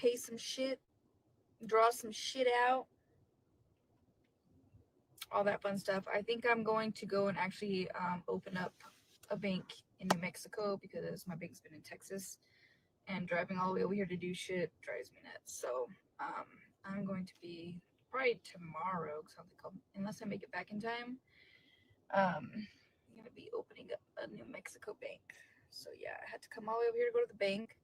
pay some shit, draw some shit out, all that fun stuff. I think I'm going to go and actually open up a bank in New Mexico because my bank's been in Texas, and driving all the way over here to do shit drives me nuts. So um, I'm going to be probably tomorrow, because I don't think unless I make it back in time. I'm gonna be opening up a New Mexico bank. So yeah, I had to come all the way over here to go to the bank.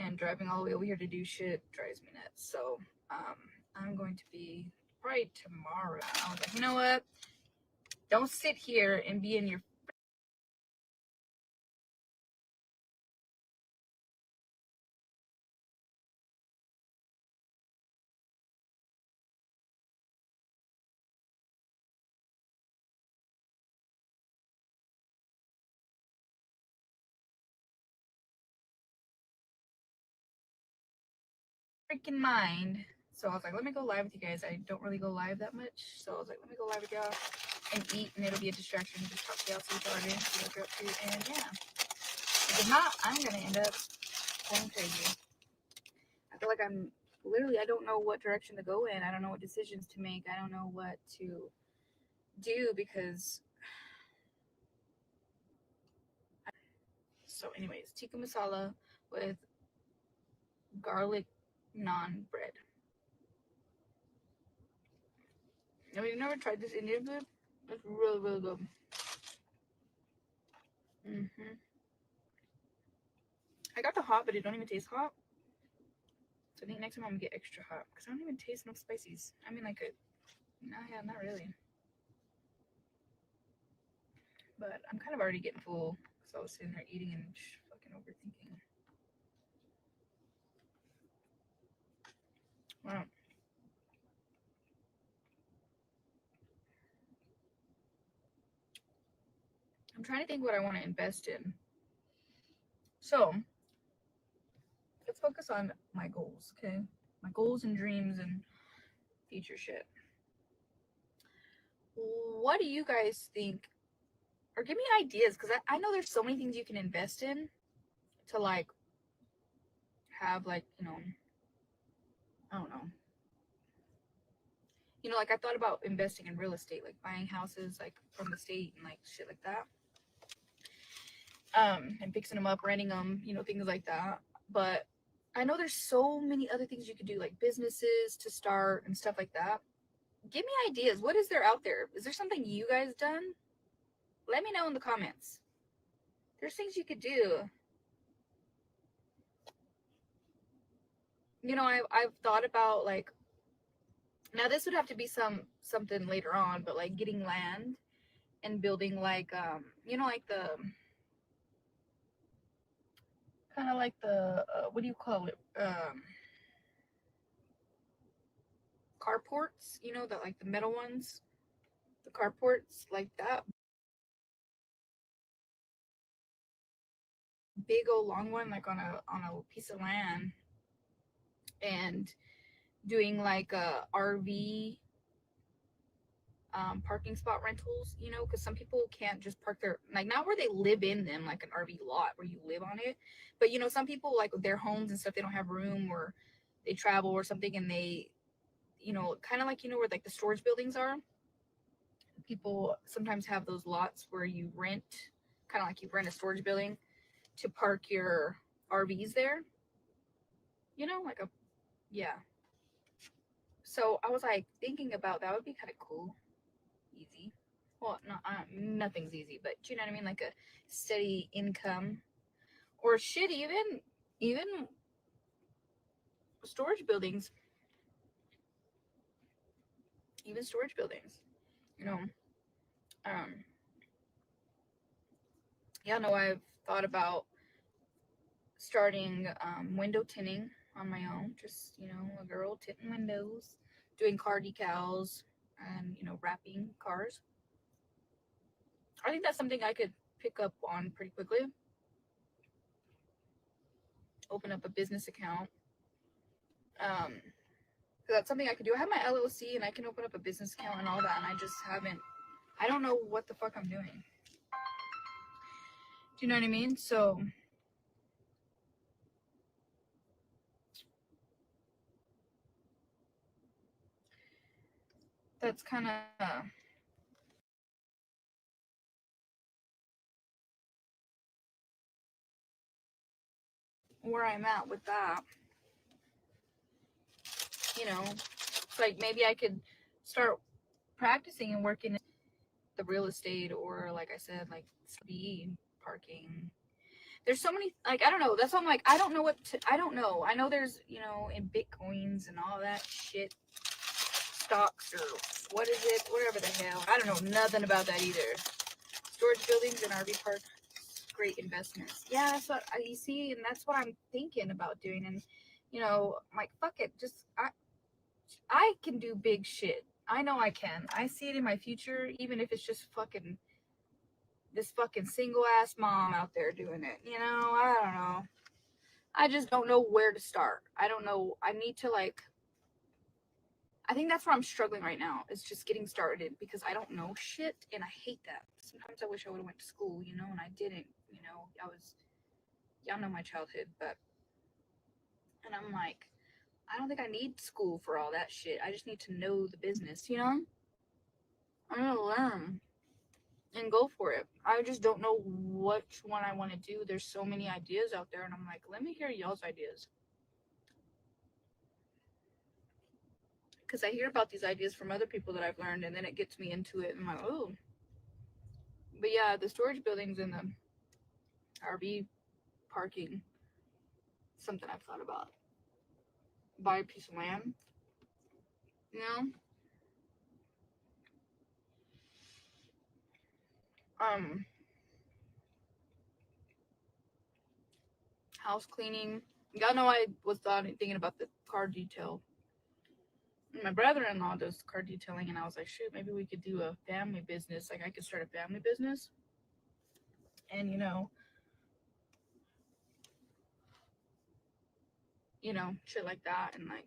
And driving all the way over here to do shit drives me nuts. So um, I'm going to be probably tomorrow. I was like, you know what? Don't sit here and be in your freaking mind. So I was like, let me go live with you guys. I don't really go live that much. So I was like, let me go live with y'all and eat, and it'll be a distraction. Just talk to y'all, see what y'all are doing, see what you're up to, and yeah. If not, I'm gonna end up going crazy. I feel like I'm literally, I don't know what direction to go in. I don't know what decisions to make. I don't know what to do because. So, anyways, tikka masala with garlic naan bread. I mean, you've never tried this Indian food? It's really, really good. I got the hot, but it don't even taste hot. So I think next time I'm gonna get extra hot because I don't even taste enough spices. I mean, like, no, yeah, not really. But I'm kind of already getting full because I was sitting there eating and fucking overthinking. Wow. I'm trying to think what I want to invest in. So let's focus on my goals, okay? My goals and dreams and future shit. What do you guys think? Or give me ideas, because I know there's so many things you can invest in to like have like, I don't know. Like I thought about investing in real estate, like buying houses like from the state and like shit like that. And fixing them up, renting them, things like that. But I know there's so many other things you could do, like businesses to start and stuff like that. Give me ideas. What is there out there? Is there something you guys done? Let me know in the comments. There's things you could do. I've thought about like, now this would have to be something later on, but like getting land and building like like the kind of like the what do you call it? Carports, that like the metal ones, the carports like that big old long one like on a piece of land, and doing like a RV parking spot rentals, because some people can't just park their, like, not where they live in them, like an RV lot where you live on it, but some people like their homes and stuff, they don't have room, or they travel or something, and they, kind of like, where like the storage buildings are. People sometimes have those lots where you rent, kind of like you rent a storage building to park your RVs there, like a, yeah. So I was like thinking about that would be kind of cool. Easy. Well, no, nothing's easy, but you know what I mean? Like a steady income, or shit, even storage buildings, even storage buildings, you know, um, yeah, no, I've thought about starting window tinting on my own. Just, you know, a girl tinting windows, doing car decals, and, you know, wrapping cars. I think that's something I could pick up on pretty quickly. Open up a business account. Um, so that's something I could do. I have my LLC and I can open up a business account and all that, and I just haven't. I don't know what the fuck I'm doing. Do you know what I mean? So that's kind of where I'm at with that. You know, it's like maybe I could start practicing and working in the real estate, or like I said, like speed parking. There's so many, like, I don't know. That's why I'm like, I don't know what to, I don't know. I know there's, you know, in Bitcoins and all that shit, stocks or what is it, whatever the hell. I don't know nothing about that either. Storage buildings and RV parks, great investments. Yeah, that's what you see, and that's what I'm thinking about doing. And you know, I'm like, fuck it, just I can do big shit. I know I can. I see it in my future, even if it's just fucking this fucking single ass mom out there doing it. You know, I don't know. I just don't know where to start. I don't know. I need to like. I think that's where I'm struggling right now. Is just getting started because I don't know shit, and I hate that. Sometimes I wish I would have went to school, you know, and I didn't. You know, I was. Y'all know my childhood, but and I'm like, I don't think I need school for all that shit. I just need to know the business, you know. I'm gonna learn and go for it. I just don't know which one I want to do. There's so many ideas out there, and I'm like, let me hear y'all's ideas. Because I hear about these ideas from other people that I've learned, and then it gets me into it. And I'm like, oh. But yeah, the storage buildings and the RV parking, something I've thought about. Buy a piece of land, you know? Um, House cleaning. Y'all know I was thinking about the car detail. My brother-in-law does car detailing, and I was like, shoot, maybe we could do a family business. Like, I could start a family business, and shit like that, and like,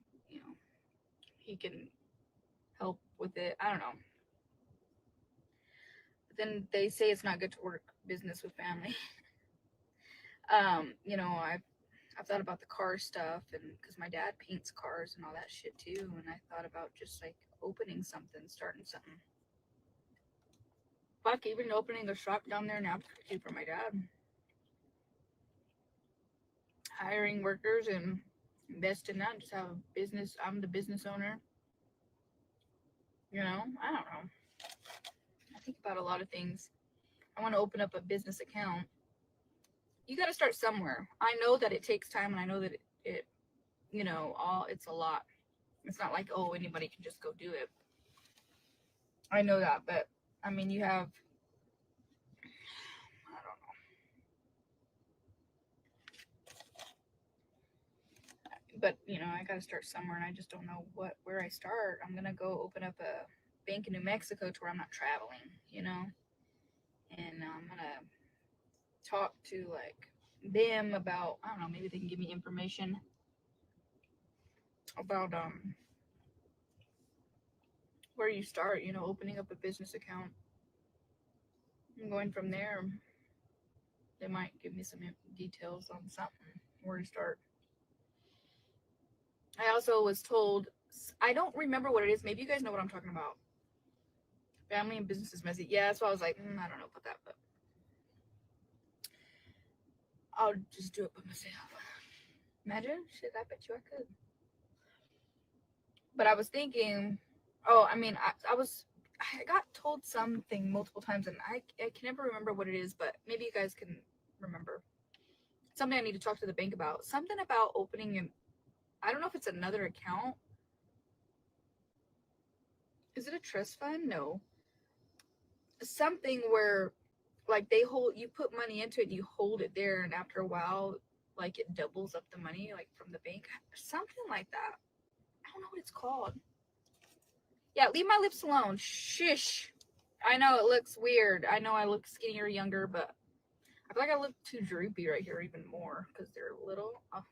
he can help with it. I don't know. But then they say it's not good to work business with family. I've thought about the car stuff, and because my dad paints cars and all that shit too, and I thought about just like opening something, starting something. Fuck, even opening a shop down there in Albuquerque for my dad. Hiring workers and invest in that, just have a business. I'm the business owner. I don't know. I think about a lot of things. I want to open up a business account. You got to start somewhere. I know that it takes time, and I know that it's a lot. It's not like, oh, anybody can just go do it. I know that, but I mean, you have, I don't know, but I got to start somewhere, and I just don't know where I start. I'm gonna go open up a bank in New Mexico to where I'm not traveling, and I'm gonna talk to like them about, I don't know, maybe they can give me information about where you start, opening up a business account and going from there. They might give me some details on something, where to start. I also was told, I don't remember what it is. Maybe you guys know what I'm talking about. Family and business is messy. Yeah, that's why I was like, I don't know about that, but I'll just do it by myself. Imagine, shit, I bet you I could. But I was thinking, oh, I mean, I got told something multiple times, and I can never remember what it is, but maybe you guys can remember. Something I need to talk to the bank about. Something about opening I don't know if it's another account. Is it a trust fund? No. Something where like they hold, you put money into it and you hold it there, and after a while like it doubles up the money like from the bank. Something like that. I don't know what it's called. Yeah, leave my lips alone. Shush. I know it looks weird. I know I look skinnier, younger, but I feel like I look too droopy right here even more because they're little. Oh,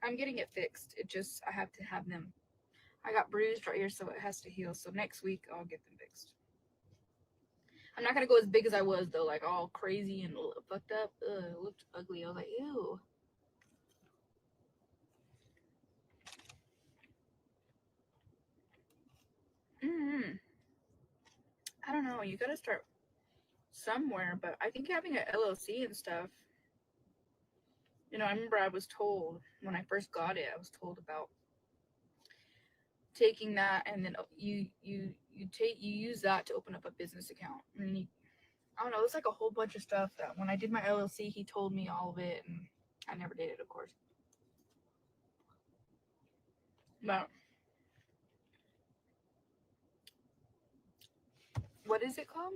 I'm getting it fixed. It just, I have to have them. I got bruised right here, so it has to heal. So next week I'll get them fixed. I'm not gonna go as big as I was though, like all crazy and fucked up. Ugh, it looked ugly. I was like, ew. Mm-hmm. I don't know. You gotta start somewhere, but I think having an LLC and stuff. I remember I was told when I first got it, I was told about taking that, and then you use that to open up a business account. And I don't know, it's like a whole bunch of stuff that when I did my LLC, he told me all of it, and I never did it, of course. But what is it called?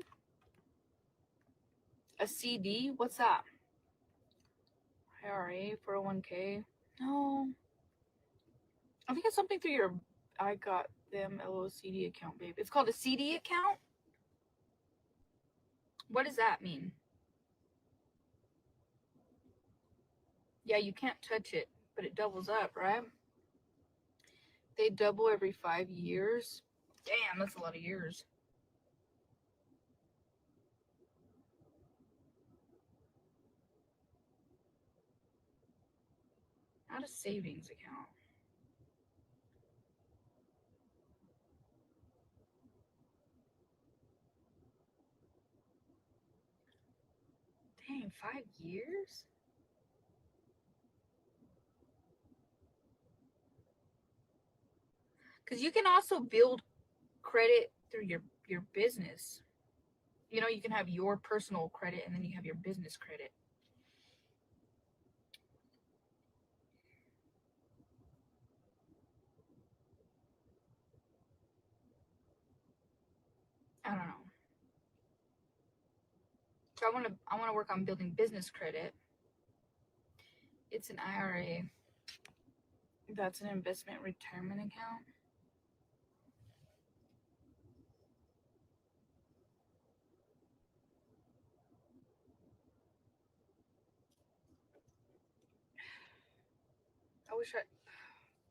A CD? What's that? IRA, 401k? No, I think it's something through your I got them LOCD account, babe. It's called a CD account. What does that mean? Yeah, you can't touch it, but it doubles up, right? They double every 5 years. Damn, that's a lot of years. Not a savings account. Dang, 5 years? Because you can also build credit through your business. You can have your personal credit and then you have your business credit. I don't know. So I want to work on building business credit. It's an IRA. That's an investment retirement account. I wish I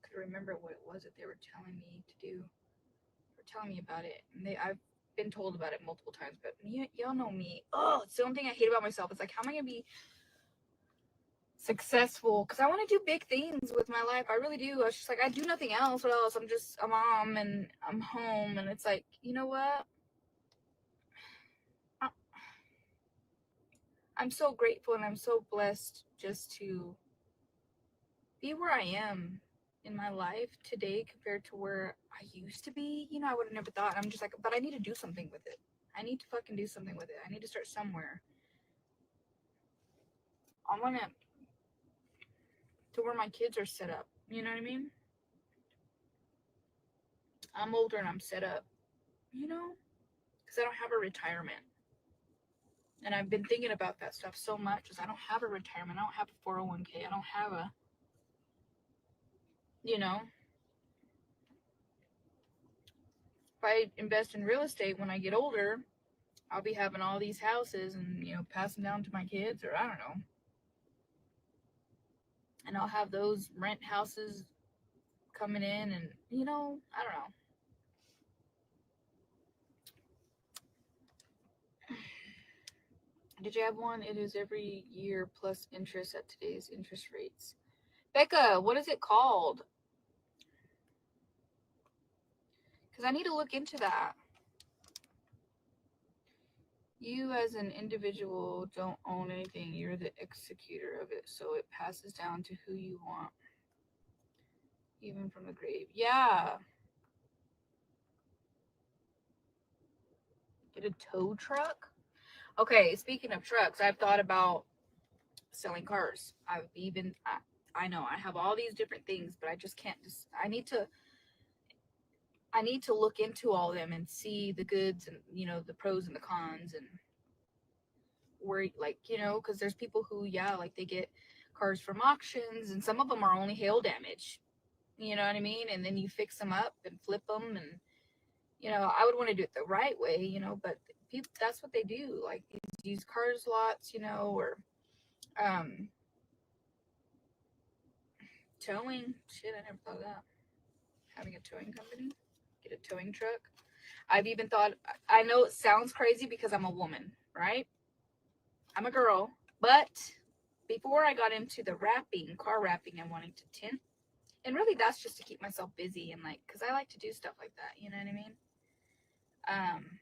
could remember what it was that they were telling me to do. They were telling me about it, and I've been told about it multiple times. But y'all know me. Oh, it's the only thing I hate about myself. It's like, how am I gonna be successful? Because I want to do big things with my life. I really do. I was just like, I do nothing else. What else? I'm just a mom and I'm home, and it's like, you know what? I- I'm so grateful and I'm so blessed just to be where I am in my life today compared to where I used to be. I would have never thought. I'm just like, but I need to do something with it. I need to fucking do something with it. I need to start somewhere. I want to where my kids are set up. You know what I mean? I'm older and I'm set up, because I don't have a retirement. And I've been thinking about that stuff so much because I don't have a retirement. I don't have a 401k. I don't have a, you know, if I invest in real estate when I get older, I'll be having all these houses and, pass them down to my kids, or I don't know. And I'll have those rent houses coming in, and, I don't know. Did you have one? It is every year plus interest at today's interest rates. Becca, what is it called? Because I need to look into that. You as an individual don't own anything. You're the executor of it. So it passes down to who you want. Even from the grave. Yeah. Get a tow truck? Okay, speaking of trucks, I've thought about selling cars. I know I have all these different things, but I just can't just, I need to look into all of them and see the goods and, the pros and the cons, and where, like, because there's people who, yeah, like they get cars from auctions, and some of them are only hail damage, you know what I mean? And then you fix them up and flip them, and, I would want to do it the right way, but people, that's what they do. Like these used cars lots, or um, towing. Shit, I never thought of that. Having a towing company, get a towing truck. I've even thought, I know it sounds crazy because I'm a woman, right? I'm a girl, but before I got into the wrapping, car wrapping, and wanting to tint, and really that's just to keep myself busy and like, because I like to do stuff like that, you know what I mean? Um,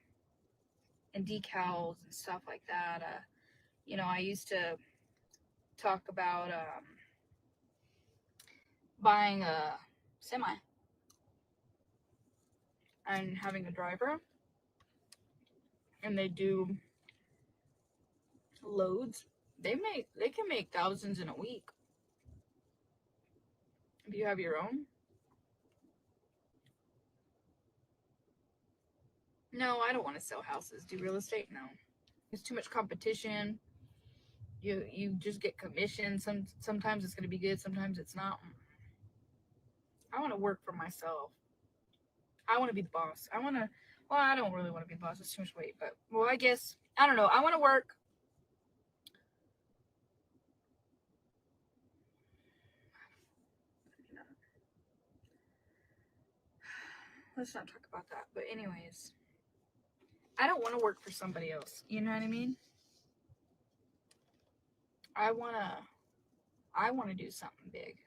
and decals and stuff like that. I used to talk about buying a semi and having a driver, and they do loads. They can make thousands in a week if you have your own. No, I don't want to sell houses. Do real estate? No, it's too much competition. You just get commission. Sometimes it's going to be good, sometimes it's not. I want to work for myself. I want to be the boss. Well, I don't really want to be the boss. It's too much weight, but, well, I guess, I don't know. I want to work. Let's not talk about that. But anyways, I don't want to work for somebody else. You know what I mean? I want to I want to do something big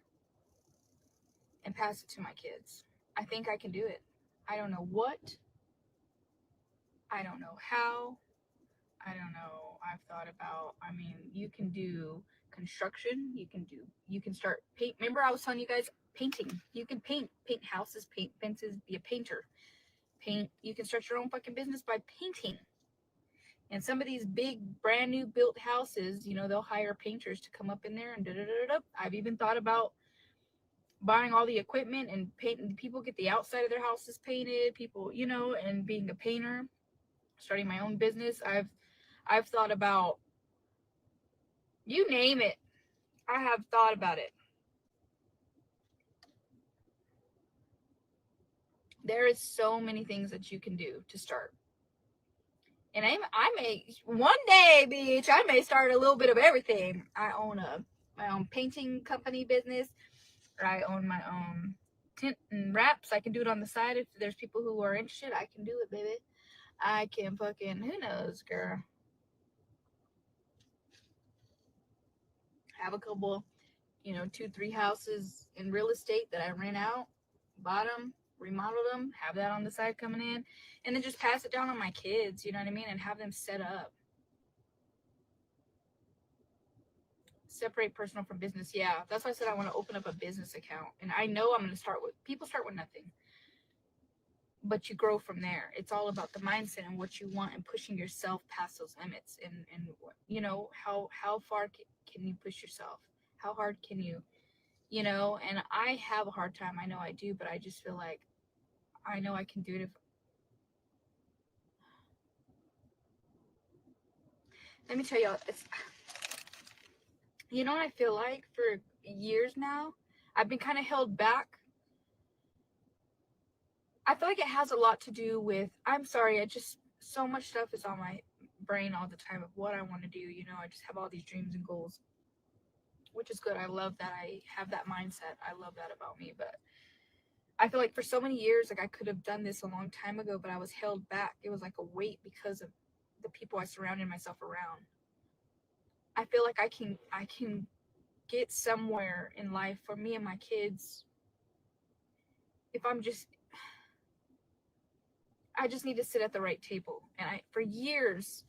and pass it to my kids. I think I can do it. I don't know what. I don't know how. I don't know. I've thought about, I mean, you can do construction. You can start paint. Remember, I was telling you guys painting. You can paint houses, paint fences, be a painter. Paint. You can start your own fucking business by painting. And some of these big, brand new built houses, they'll hire painters to come up in there and da da da da. I've even thought about buying all the equipment and painting. People get the outside of their houses painted. People, and being a painter, starting my own business. I've thought about, you name it. I have thought about it. There is so many things that you can do to start. And I may one day, bitch, I may start a little bit of everything. I own my own painting company business, or I own my own tint and wraps. I can do it on the side if there's people who are interested. I can do it, baby. I can fucking, who knows, girl. Have a couple, 2, 3 houses in real estate that I rent out, bought them, remodeled them, have that on the side coming in, and then just pass it down on my kids, you know what I mean? And have them set up. Separate personal from business. Yeah, that's why I said I want to open up a business account. And I know I'm going to start with, people start with nothing, but you grow from there. It's all about the mindset and what you want and pushing yourself past those limits. And how far can you push yourself? How hard can you, and I have a hard time. I know I do, but I just feel like I know I can do it if, let me tell y'all, it's, what I feel like for years now, I've been kind of held back. I feel like it has a lot to do with, I'm sorry, so much stuff is on my brain all the time of what I want to do. I just have all these dreams and goals, which is good. I love that I have that mindset. I love that about me. But I feel like for so many years, like I could have done this a long time ago, but I was held back. It was like a weight because of the people I surrounded myself around. I feel like I can get somewhere in life for me and my kids if I just need to sit at the right table. And for years,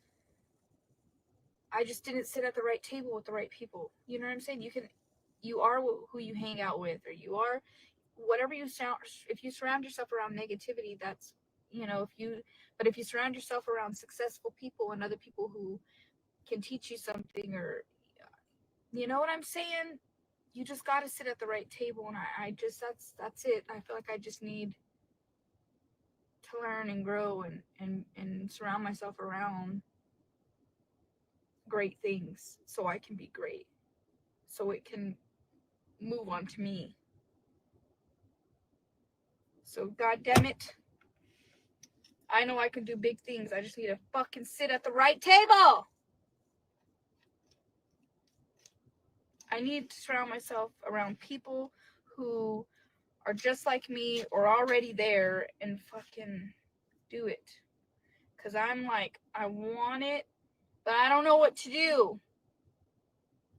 I just didn't sit at the right table with the right people. You know what I'm saying? You are who you hang out with, or you are whatever you sound. If you surround yourself around negativity, that's, but if you surround yourself around successful people and other people who can teach you something, or, you know what I'm saying? you just got to sit at the right table. And I just, that's it. I feel like I just need to learn and grow and surround myself around great things so I can be great. So it can move on to me. So god damn it. I know I can do big things. I just need to fucking sit at the right table. I need to surround myself around people who are just like me or already there and fucking do it. Because I'm like, I want it, but I don't know what to do.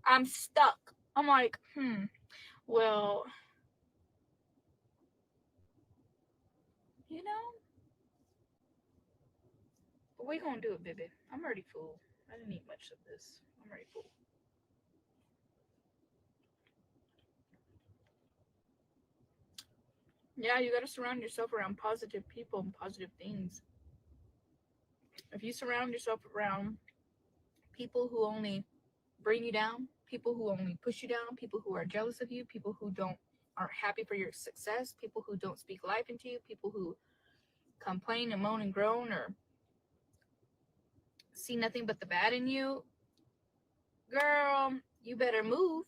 I'm stuck. I'm like, well, you know, we gonna do it, baby. I'm already full. I didn't eat much of this. I'm already full. Yeah, you gotta surround yourself around positive people and positive things. If you surround yourself around people who only bring you down, people who only push you down, people who are jealous of you, people who don't aren't happy for your success, people who don't speak life into you, people who complain and moan and groan or see nothing but the bad in you, girl, you better move.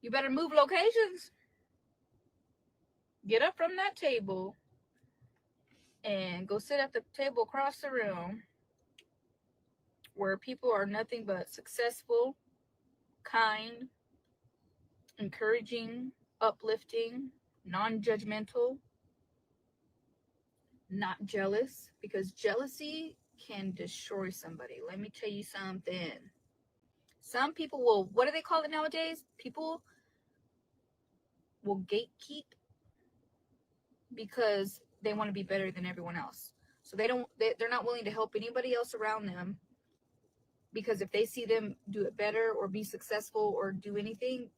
You better move locations. Get up from that table and go sit at the table across the room where people are nothing but successful, kind, encouraging, uplifting, non judgmental, not jealous, because jealousy can destroy somebody. Let me tell you something. Some people will, what do they call it nowadays? People will gatekeep because they want to be better than everyone else. So they're not willing to help anybody else around them because if they see them do it better or be successful or do anything,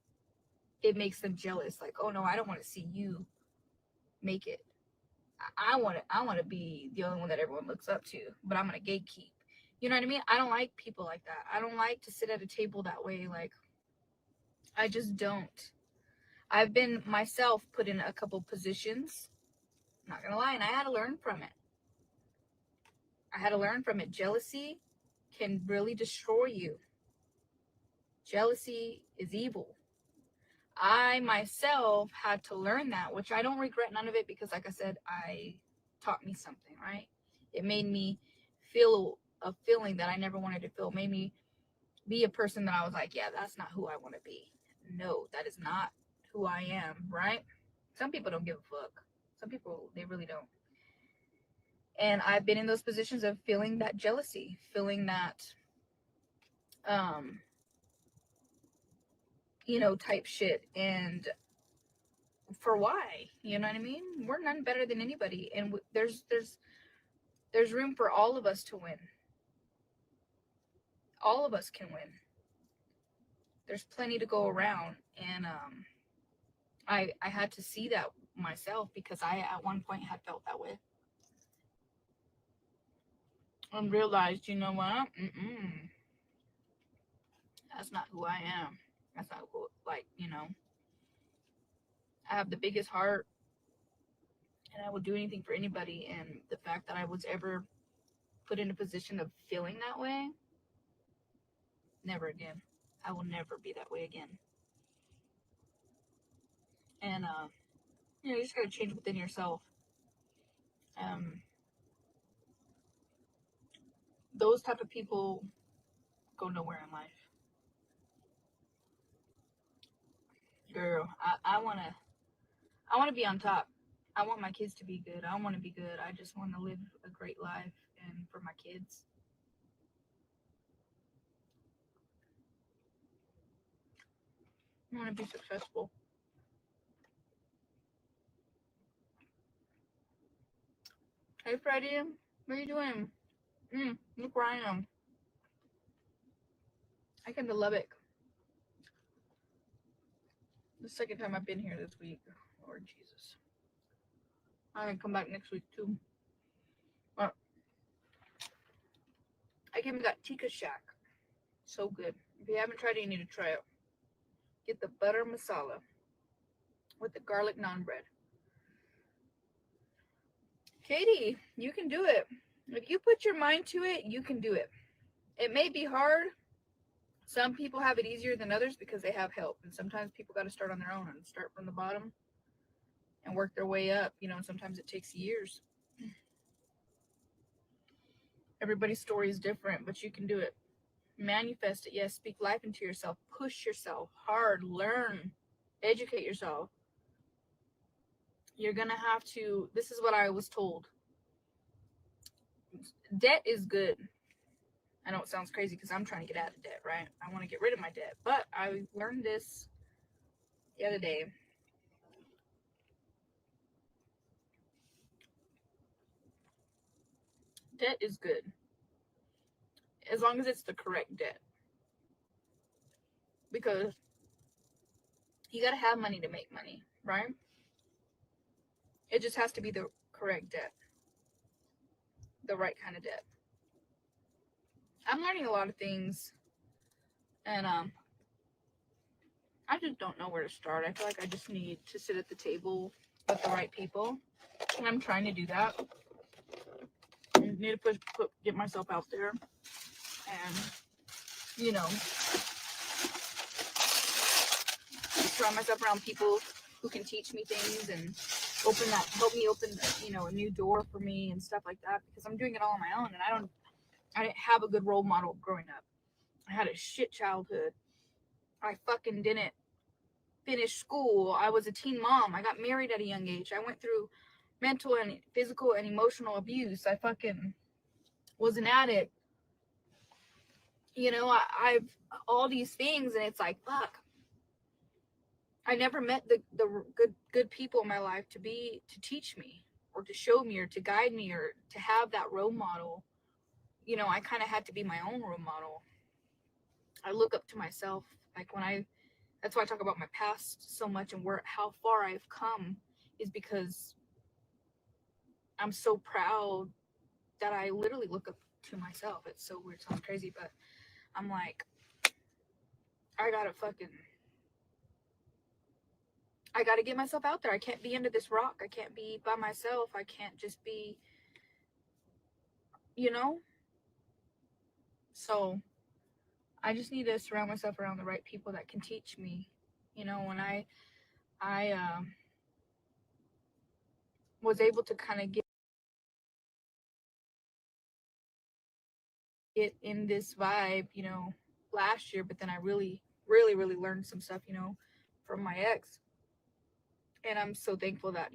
it makes them jealous. Like, oh no, I don't want to see you make it. I want to be the only one that everyone looks up to, but I'm gonna gatekeep. You know what I mean? I don't like people like that. I don't like to sit at a table that way. Like, I just don't. I've been myself put in a couple positions. Not gonna lie, and I had to learn from it. I had to learn from it. Jealousy can really destroy you. Jealousy is evil. I myself had to learn that, which I don't regret none of it because, like I said, I taught me something, right? It made me feel a feeling that I never wanted to feel, made me be a person that I was like, yeah, that's not who I want to be. No, that is not who I am, right? Some people don't give a fuck. Some people, they really don't. And I've been in those positions of feeling that jealousy, feeling that, um, type shit. And for why? You know what I mean? We're none better than anybody, and there's room for all of us to win. All of us can win. There's plenty to go around, and I had to see that myself because I at one point had felt that way and realized, you know what? That's not who I am. That's not who, like, I have the biggest heart and I will do anything for anybody. And the fact that I was ever put in a position of feeling that way, never again. I will never be that way again. And you just gotta change within yourself. Um, those type of people go nowhere in life. Girl, I wanna be on top. I want my kids to be good. I want to be good. I just want to live a great life and for my kids. I want to be successful. Hey Freddie, what are you doing? Look where I am. I came to Lubbock. The second time I've been here this week. Lord Jesus. I'm gonna come back next week too. But I came and got Tika Shack. So good. If you haven't tried it, you need to try it. Get the butter masala with the garlic naan bread. Katie, you can do it. If you put your mind to it, you can do it. It may be hard. Some people have it easier than others because they have help. And sometimes people got to start on their own and start from the bottom and work their way up. You know, and sometimes it takes years. Everybody's story is different, but you can do it. Manifest it. Yes, speak life into yourself. Push yourself hard. Learn. Educate yourself. You're going to have to, this is what I was told. Debt is good. I know it sounds crazy because I'm trying to get out of debt, right? I want to get rid of my debt. But I learned this the other day. Debt is good as long as it's the correct debt. Because you got to have money to make money, right? It just has to be the correct debt, the right kind of debt. I'm learning a lot of things, and I just don't know where to start. I feel like I just need to sit at the table with the right people, and I'm trying to do that. I need to get myself out there, and you know, surround myself around people who can teach me things and help me open, a new door for me and stuff like that. Because I'm doing it all on my own, and I didn't have a good role model growing up. I had a shit childhood. I fucking didn't finish school. I was a teen mom. I got married at a young age. I went through mental and physical and emotional abuse. I fucking was an addict. I've all these things, and it's like, fuck. I never met the good people in my life to teach me or to show me or to guide me or to have that role model. I kind of had to be my own role model. I look up to myself. Like that's why I talk about my past so much and how far I've come is because I'm so proud that I literally look up to myself. It's so weird, sounds crazy, but I'm like, I gotta get myself out there. I can't be under this rock. I can't be by myself. I can't just be, So I just need to surround myself around the right people that can teach me. When I was able to kind of get in this vibe, last year, but then I really, really, really learned some stuff, from my ex. And I'm so thankful that,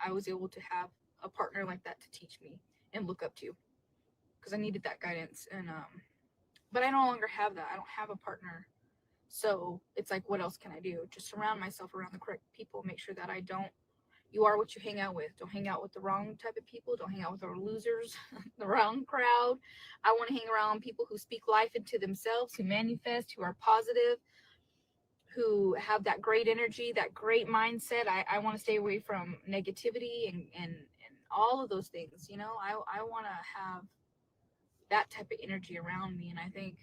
I was able to have a partner like that to teach me and look up to, because I needed that guidance. And but I no longer have that. I don't have a partner. So it's like, what else can I do? Just surround myself around the correct people. Make sure that you are what you hang out with. Don't hang out with the wrong type of people. Don't hang out with the losers, the wrong crowd. I want to hang around people who speak life into themselves, who manifest, who are positive, who have that great energy, that great mindset. I want to stay away from negativity and all of those things. I want to have that type of energy around me. And I think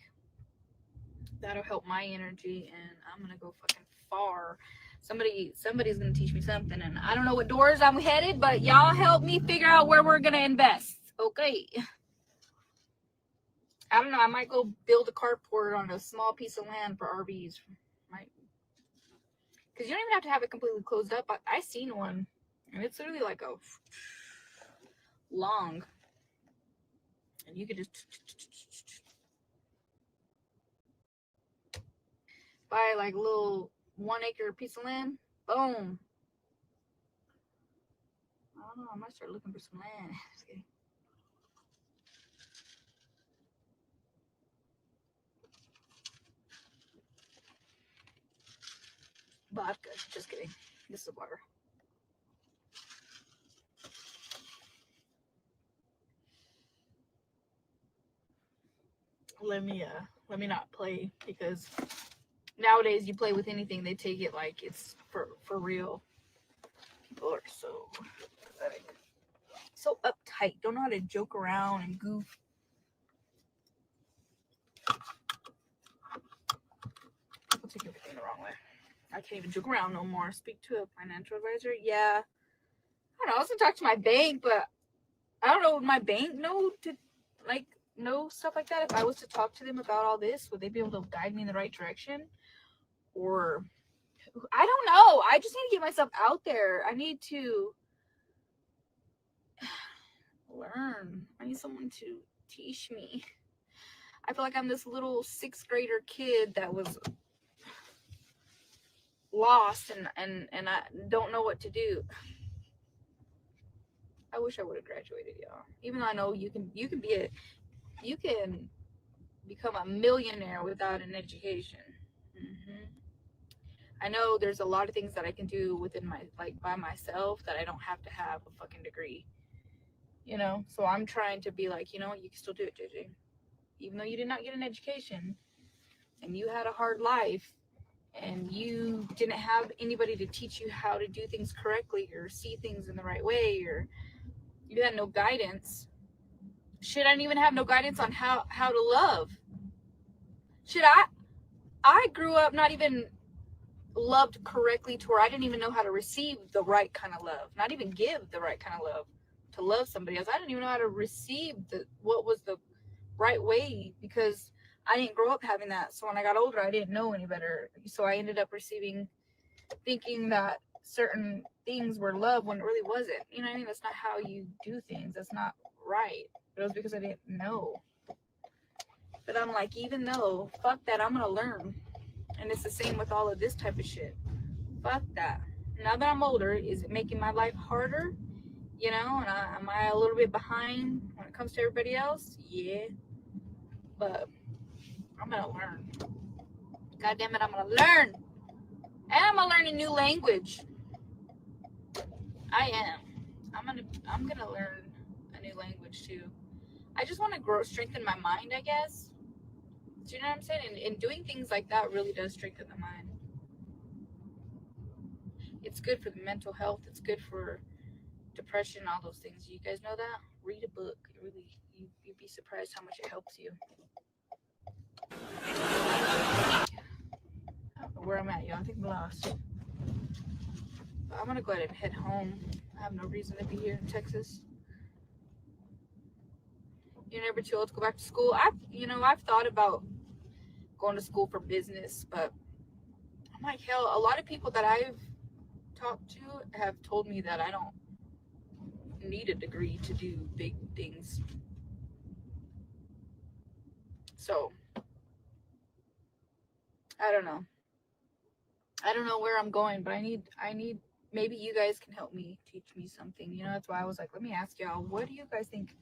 that'll help my energy, and I'm gonna go fucking far. Somebody's gonna teach me something, and I don't know what doors I'm headed, but y'all help me figure out where we're gonna invest. Okay. I don't know. I might go build a carport on a small piece of land for RVs. Might, because you don't even have to have it completely closed up. I seen one, and it's literally like a long, and you could just buy like a little 1 acre piece of land. Boom. I don't know. I might start looking for some land. Just kidding. Vodka. Just kidding. This is water. Let me not play, because nowadays you play with anything, they take it like it's for real. People are so pathetic. So uptight. Don't know how to joke around and goof. People take everything the wrong way. I can't even joke around no more. Speak to a financial advisor. Yeah. I don't know. I was gonna talk to my bank, but I don't know. Would my bank know to like know stuff like that? If I was to talk to them about all this, would they be able to guide me in the right direction? Or I don't know. I just need to get myself out there. I need to learn. I need someone to teach me. I feel like I'm this little sixth grader kid that was lost and I don't know what to do. I wish I would have graduated, y'all. Even though I know you can become a millionaire without an education. hmm I know there's a lot of things that I can do within my like by myself that I don't have to have a fucking degree. So I'm trying to be like, you can still do it, JJ. Even though you did not get an education and you had a hard life and you didn't have anybody to teach you how to do things correctly or see things in the right way, or you had no guidance. Shit, I didn't even have no guidance on how to love. Shit, I grew up not even loved correctly to where I didn't even know how to receive the right kind of love, not even give the right kind of love to love somebody else. I didn't even know how to receive what was the right way because I didn't grow up having that. So when I got older, I didn't know any better. So I ended up thinking that certain things were love when it really wasn't. You know what I mean? That's not how you do things. That's not right. But it was because I didn't know. But I'm like, even though, fuck that, I'm gonna learn. And it's the same with all of this type of shit. Fuck that. Now that I'm older, is it making my life harder? And am I a little bit behind when it comes to everybody else? Yeah. But I'm gonna learn. God damn it, I'm gonna learn. And I'm gonna learn a new language. I am. I'm gonna learn a new language too. I just want to strengthen my mind, I guess. Do you know what I'm saying? And doing things like that really does strengthen the mind. It's good for the mental health. It's good for depression, all those things. You guys know that? Read a book. It really, you'd be surprised how much it helps you. I don't know where I'm at, y'all. I think I'm lost. But I'm gonna go ahead and head home. I have no reason to be here in Texas. You're never too old to go back to school. I've thought about going to school for business, but I'm like, hell, a lot of people that I've talked to have told me that I don't need a degree to do big things. So I don't know. I don't know where I'm going, but I need maybe you guys can help me teach me something. That's why I was like, let me ask y'all, what do you guys think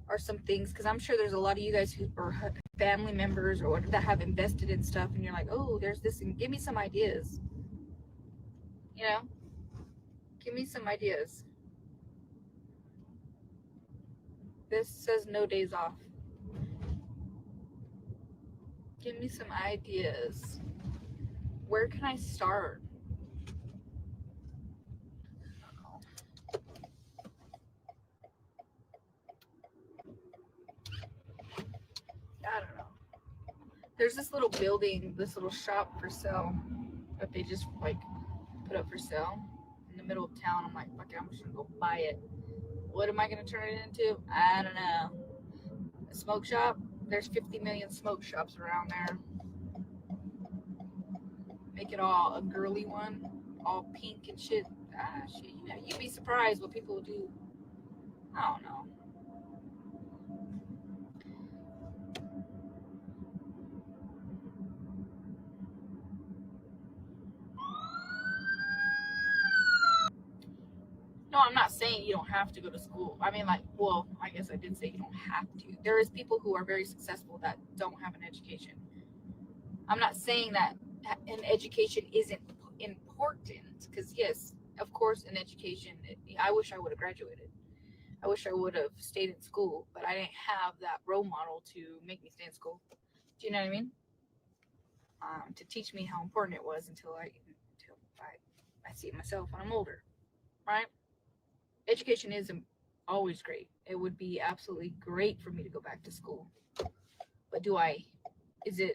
are some things? Because I'm sure there's a lot of you guys who are family members or that have invested in stuff, and you're like, oh, there's this, and give me some ideas. You know, give me some ideas. This says no days off. Give me some ideas. Where can I start? I don't know. There's this little building, this little shop for sale that they just like put up for sale in the middle of town. I'm like, fuck it, I'm just gonna go buy it. What am I gonna turn it into? I don't know. A smoke shop? There's 50 million smoke shops around there. Make it all a girly one, all pink and shit. Ah, shit. You'd be surprised what people do. I don't know. No, I'm not saying you don't have to go to school. I mean, like, well, I guess I did say you don't have to. There is people who are very successful that don't have an education. I'm not saying that an education isn't important, because yes, of course, an education. I wish I would have graduated. I wish I would have stayed in school, but I didn't have that role model to make me stay in school. Do you know what I mean? To teach me how important it was until I see it myself when I'm older, right? Education is always great. It would be absolutely great for me to go back to school. But is it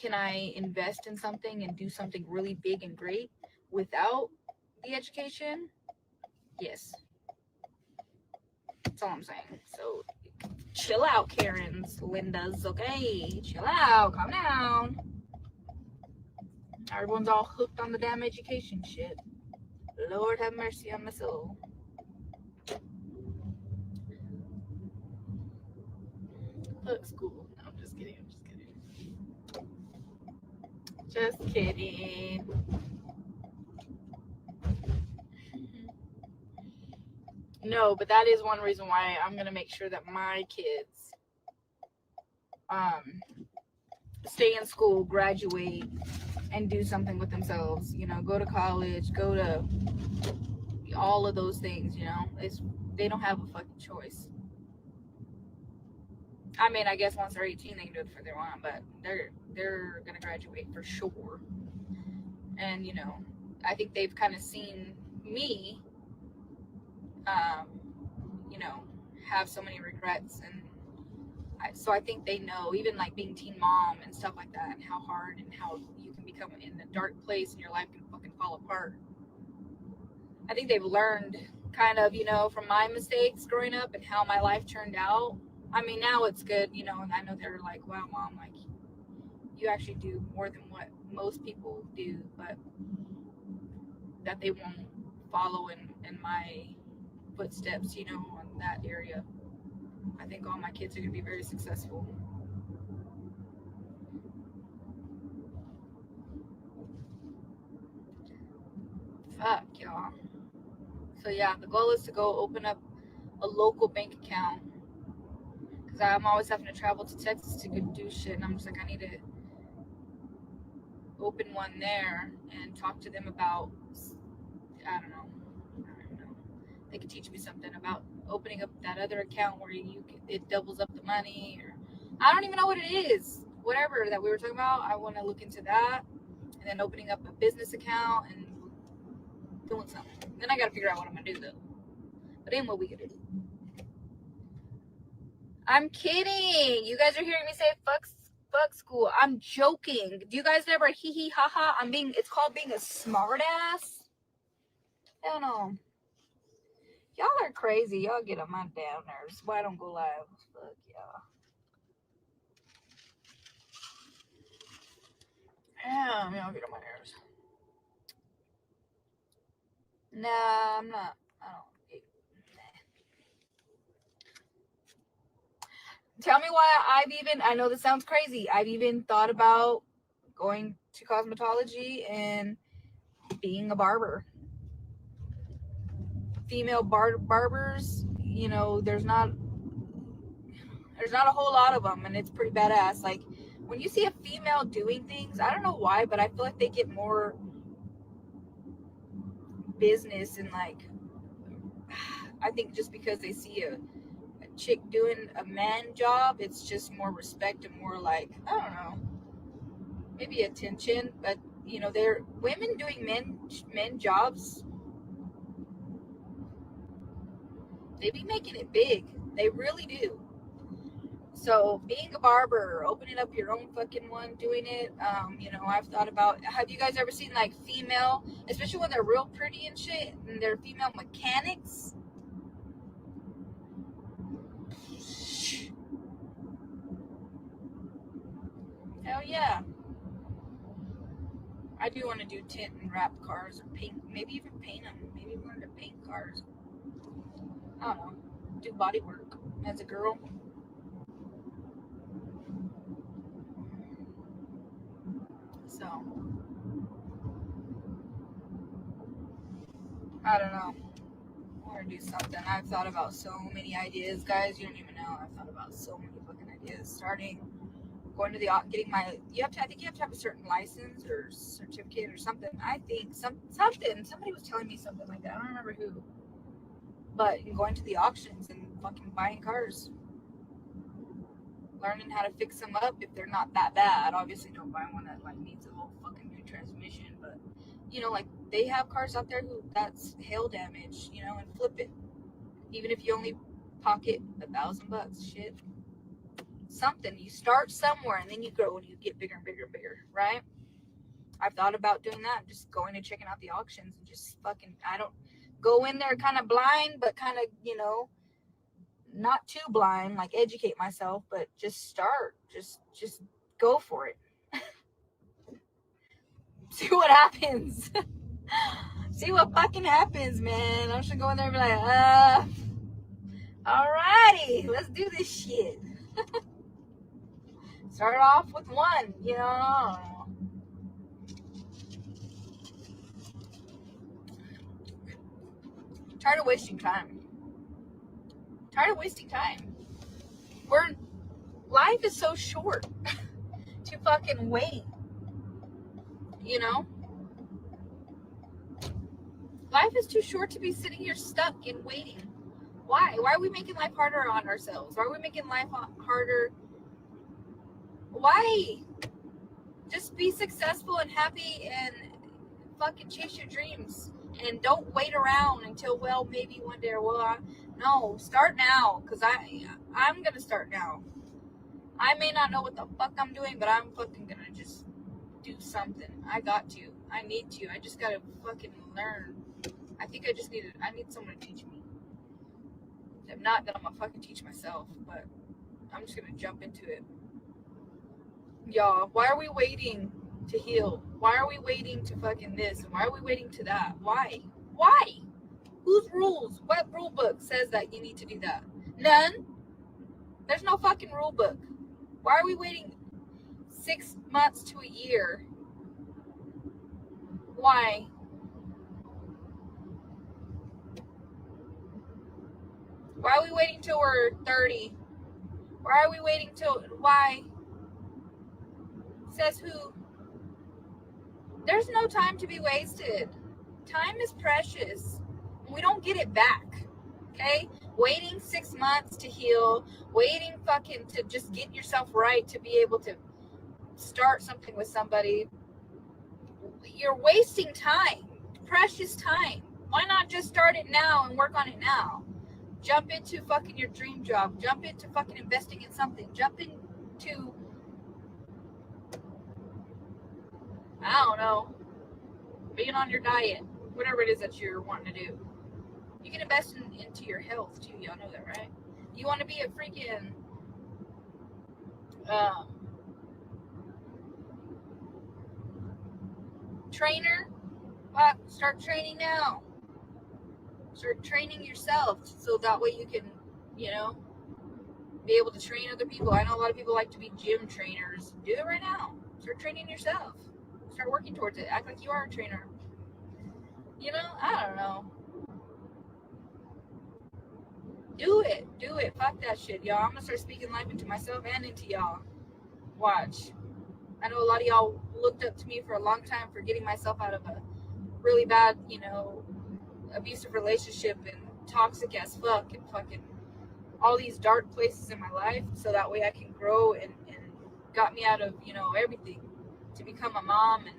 can I invest in something and do something really big and great without the education? Yes. That's all I'm saying. So chill out, Karens, Lindas, okay? Chill out, calm down. Everyone's all hooked on the damn education shit. Lord have mercy on my soul. Look, school. No, I'm just kidding. I'm just kidding. Just kidding. No, but that is one reason why I'm gonna make sure that my kids stay in school, graduate, and do something with themselves. You know, go to college, go to all of those things. You know, they don't have a fucking choice. I mean, I guess once they're 18, they can do it if they want, but they're gonna graduate for sure. And you know, I think they've kind of seen me, um, you know, have so many regrets, and so I think they know, even like being teen mom and stuff like that, and how hard and how you can become in a dark place and your life can fucking fall apart. I think they've learned kind of, you know, from my mistakes growing up and how my life turned out. I mean, now it's good, you know, and I know they're like, wow, mom, like, you actually do more than what most people do, but that they won't follow in my footsteps, you know, on that area. I think all my kids are going to be very successful. Fuck, y'all. So, yeah, the goal is to go open up a local bank account because I'm always having to travel to Texas to go do shit. And I'm just like, I need to open one there and talk to them about, I don't know. I don't know. They could teach me something about opening up that other account where it doubles up the money, or I don't even know what it is. Whatever that we were talking about, I want to look into that, and then opening up a business account and doing something. Then I got to figure out what I'm gonna do though. But then what we gonna do? I'm kidding. You guys are hearing me say fuck school. I'm joking. Do you guys never hee hee ha ha? It's called being a smart ass. Hell no. Y'all are crazy. Y'all get on my damn nerves. Why don't go live? Fuck y'all. Damn, y'all get on my nerves. Nah, I'm not. I don't. Tell me why I know this sounds crazy. I've even thought about going to cosmetology and being a barber. Female barbers, you know, there's not a whole lot of them, and it's pretty badass. Like when you see a female doing things, I don't know why, but I feel like they get more business, and like I think just because they see a chick doing a man job, it's just more respect and more like, I don't know, maybe attention. But you know, they're women doing men jobs, they be making it big. They really do. So being a barber, opening up your own fucking one, doing it, you know, I've thought about. Have you guys ever seen like female, especially when they're real pretty and shit, and they're female mechanics? Hell yeah. I do want to do tint and wrap cars, or paint, maybe even paint them. Maybe learn to paint cars. I don't know. Do body work as a girl. So I don't know. I want to do something. I've thought about so many ideas, guys. You don't even know. I've thought about so many fucking ideas. Starting, going to the getting my. You have to. I think you have to have a certain license or certificate or something. I think something. Somebody was telling me something like that. I don't remember who. But going to the auctions and fucking buying cars, learning how to fix them up if they're not that bad. Obviously, don't buy one that like needs a whole fucking new transmission. But you know, like they have cars out there who that's hail damage. You know, and flip it. Even if you only pocket $1,000, shit, something. You start somewhere and then you grow and you get bigger and bigger and bigger, right? I've thought about doing that, just going and checking out the auctions and just fucking, I don't go in there kind of blind, but kind of, not too blind, like educate myself, but just start, just go for it. See what happens. See what fucking happens, man. I'm just gonna go in there and be like, alrighty, let's do this shit. Start off with one, Tired of wasting time. Tired of wasting time. Life is so short to fucking wait, you know? Life is too short to be sitting here stuck and waiting. Why? Why are we making life harder on ourselves? Why are we making life harder? Why? Just be successful and happy and fucking chase your dreams. And don't wait around until, well, maybe one day, or no, start now. Because I'm going to start now. I may not know what the fuck I'm doing, but I'm fucking going to just do something. I got to. I need to. I just got to fucking learn. I think I need someone to teach me. If not, then I'm going to fucking teach myself. But I'm just going to jump into it. Y'all, why are we waiting to heal? Why are we waiting to fucking this? Why are we waiting to that? Why? Why? Whose rules? What rule book says that you need to do that? None. There's no fucking rule book. Why are we waiting 6 months to a year? Why? Why are we waiting till we're 30? Why are we waiting till, why? Says who? There's no time to be wasted. Time is precious. We don't get it back. Okay? Waiting 6 months to heal, waiting fucking to just get yourself right to be able to start something with somebody. You're wasting time. Precious time. Why not just start it now and work on it now? Jump into fucking your dream job. Jump into fucking investing in something. Jump into, I don't know, being on your diet. Whatever it is that you're wanting to do. You can invest into your health too. Y'all know that, right? You want to be a freaking trainer? Well, start training now. Start training yourself so that way you can, be able to train other people. I know a lot of people like to be gym trainers. Do it right now. Start training yourself. Start working towards it. Act like you are a trainer. I don't know. Do it. Fuck that shit, y'all. I'm gonna start speaking life into myself and into y'all. Watch. I know a lot of y'all looked up to me for a long time for getting myself out of a really bad, abusive relationship and toxic as fuck and fucking all these dark places in my life so that way I can grow and got me out of, everything to become a mom and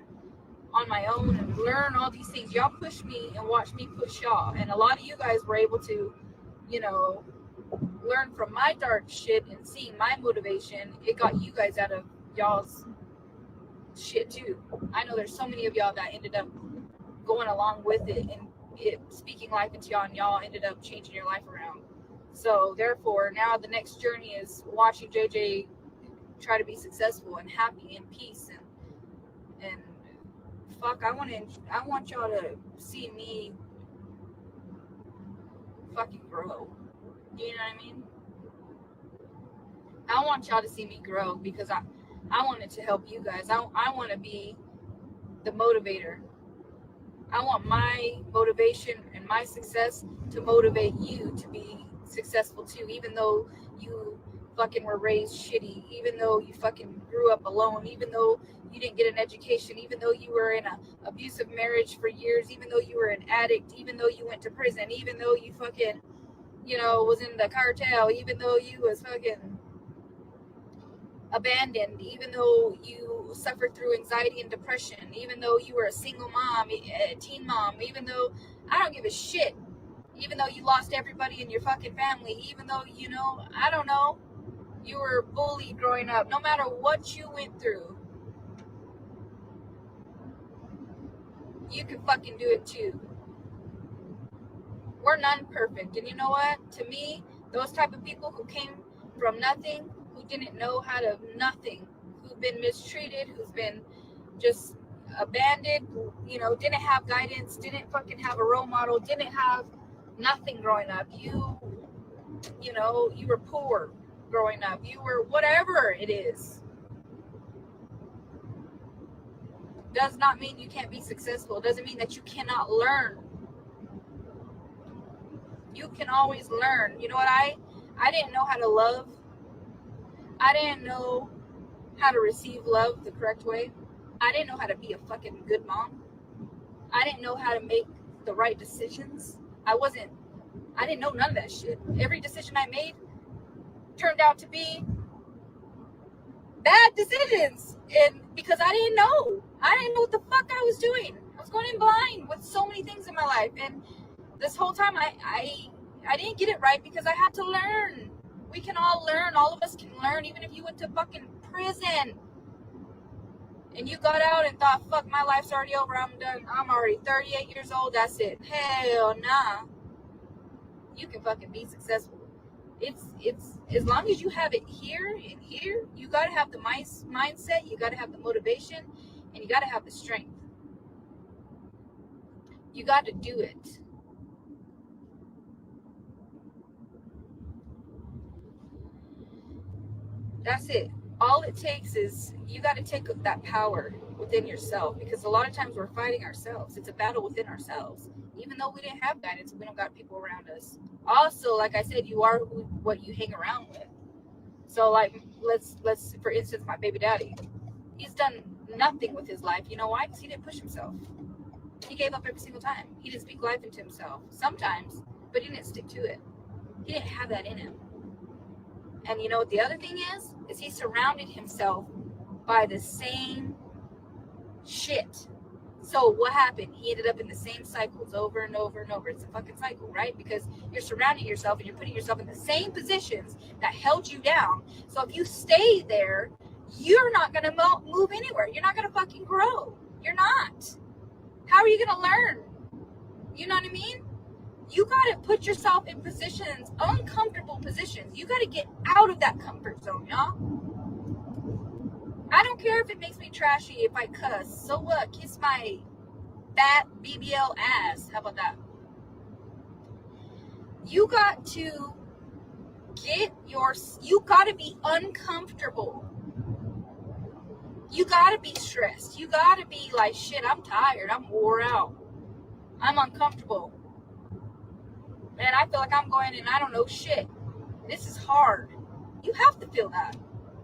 on my own and learn all these things. Y'all push me and watch me push y'all. And a lot of you guys were able to, learn from my dark shit and seeing my motivation. It got you guys out of y'all's shit too. I know there's so many of y'all that ended up going along with it and it speaking life into y'all, and y'all ended up changing your life around. So therefore, now the next journey is watching JJ try to be successful and happy and peace and fuck. I want y'all to see me fucking grow. You know what I mean? I want y'all to see me grow because I wanted to help you guys. I want to be the motivator. I want my motivation and my success to motivate you to be successful too, even though you fucking were raised shitty, even though you fucking grew up alone, even though you didn't get an education, even though you were in an abusive marriage for years, even though you were an addict, even though you went to prison, even though you fucking, was in the cartel, even though you was fucking abandoned, even though you suffered through anxiety and depression, even though you were a single mom, a teen mom, even though I don't give a shit, even though you lost everybody in your fucking family, even though, I don't know, You were bullied growing up. No matter what you went through, you can fucking do it too. We're none perfect. And you know what? To me, those type of people who came from nothing, who didn't know how to nothing, who've been mistreated, who's been just abandoned, didn't have guidance, didn't fucking have a role model, didn't have nothing growing up. You were poor growing up. You were whatever it is. Does not mean you can't be successful. Doesn't mean that you cannot learn. You can always learn. You know what? I didn't know how to love. I didn't know how to receive love the correct way. I didn't know how to be a fucking good mom. I didn't know how to make the right decisions. I didn't know none of that shit. Every decision I made turned out to be bad decisions. And because I didn't know what the fuck I was doing. I was going in blind with so many things in my life. And this whole time I didn't get it right because I had to learn. We can all learn. All of us can learn, even if you went to fucking prison and you got out and thought, fuck, my life's already over. I'm done. I'm already 38 years old. That's it. Hell nah. You can fucking be successful. It's as long as you have it here and here, you got to have the mindset, you got to have the motivation, and you got to have the strength. You got to do it. That's it. All it takes is you got to take that power within yourself, because a lot of times we're fighting ourselves. It's a battle within ourselves. Even though we didn't have guidance, we don't got people around us. Also, like I said, you are what you hang around with. So, like, let's for instance, my baby daddy, he's done nothing with his life. You know why? Because he didn't push himself. He gave up every single time. He didn't speak life into himself sometimes, but he didn't stick to it. He didn't have that in him. And you know what the other thing is he surrounded himself by the same shit. So what happened? He ended up in the same cycles over and over and over. It's a fucking cycle, right? Because you're surrounding yourself and you're putting yourself in the same positions that held you down. So if you stay there, you're not going to move anywhere. You're not going to fucking grow. You're not. How are you going to learn? You know what I mean? You got to put yourself in positions, uncomfortable positions. You got to get out of that comfort zone, y'all. I don't care if it makes me trashy, if I cuss. So what? Kiss my fat BBL ass. How about that? You got to you got to be uncomfortable. You got to be stressed. You got to be like, shit, I'm tired. I'm wore out. I'm uncomfortable. Man, I feel like I'm going and I don't know shit. This is hard. You have to feel that.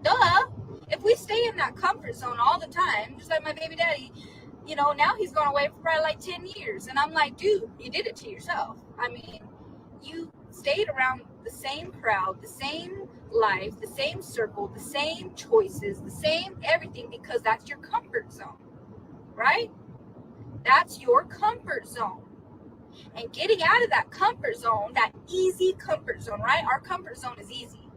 Duh. If we stay in that comfort zone all the time, just like my baby daddy, now he's gone away for probably like 10 years. And I'm like, dude, you did it to yourself. I mean, you stayed around the same crowd, the same life, the same circle, the same choices, the same everything, because that's your comfort zone, right? That's your comfort zone. And getting out of that comfort zone, that easy comfort zone, right? Our comfort zone is easy.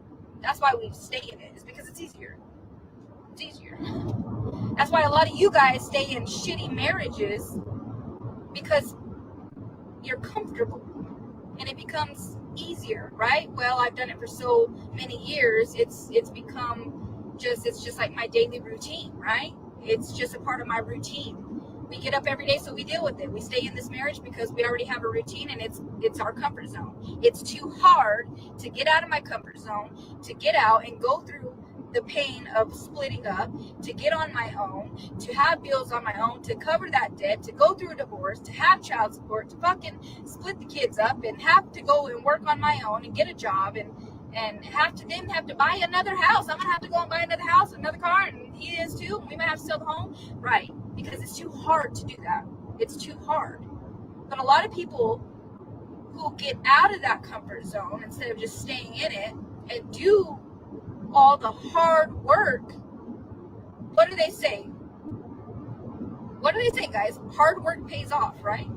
That's why we stay in it. It's because it's easier. It's easier. That's why a lot of you guys stay in shitty marriages, because you're comfortable and it becomes easier, right? Well, I've done it for so many years. It's become it's just like my daily routine, right? It's just a part of my routine. We get up every day, so we deal with it. We stay in this marriage because we already have a routine, and it's our comfort zone. It's too hard to get out of my comfort zone, to get out and go through the pain of splitting up, to get on my own, to have bills on my own, to cover that debt, to go through a divorce, to have child support, to fucking split the kids up, and have to go and work on my own and get a job, and have to buy another house. I'm gonna have to go and buy another house, another car, and he is too. We might have to sell the home, right? Because it's too hard to do that. It's too hard. But a lot of people who get out of that comfort zone instead of just staying in it and do all the hard work, what do they say? What do they say, guys? Hard work pays off, right?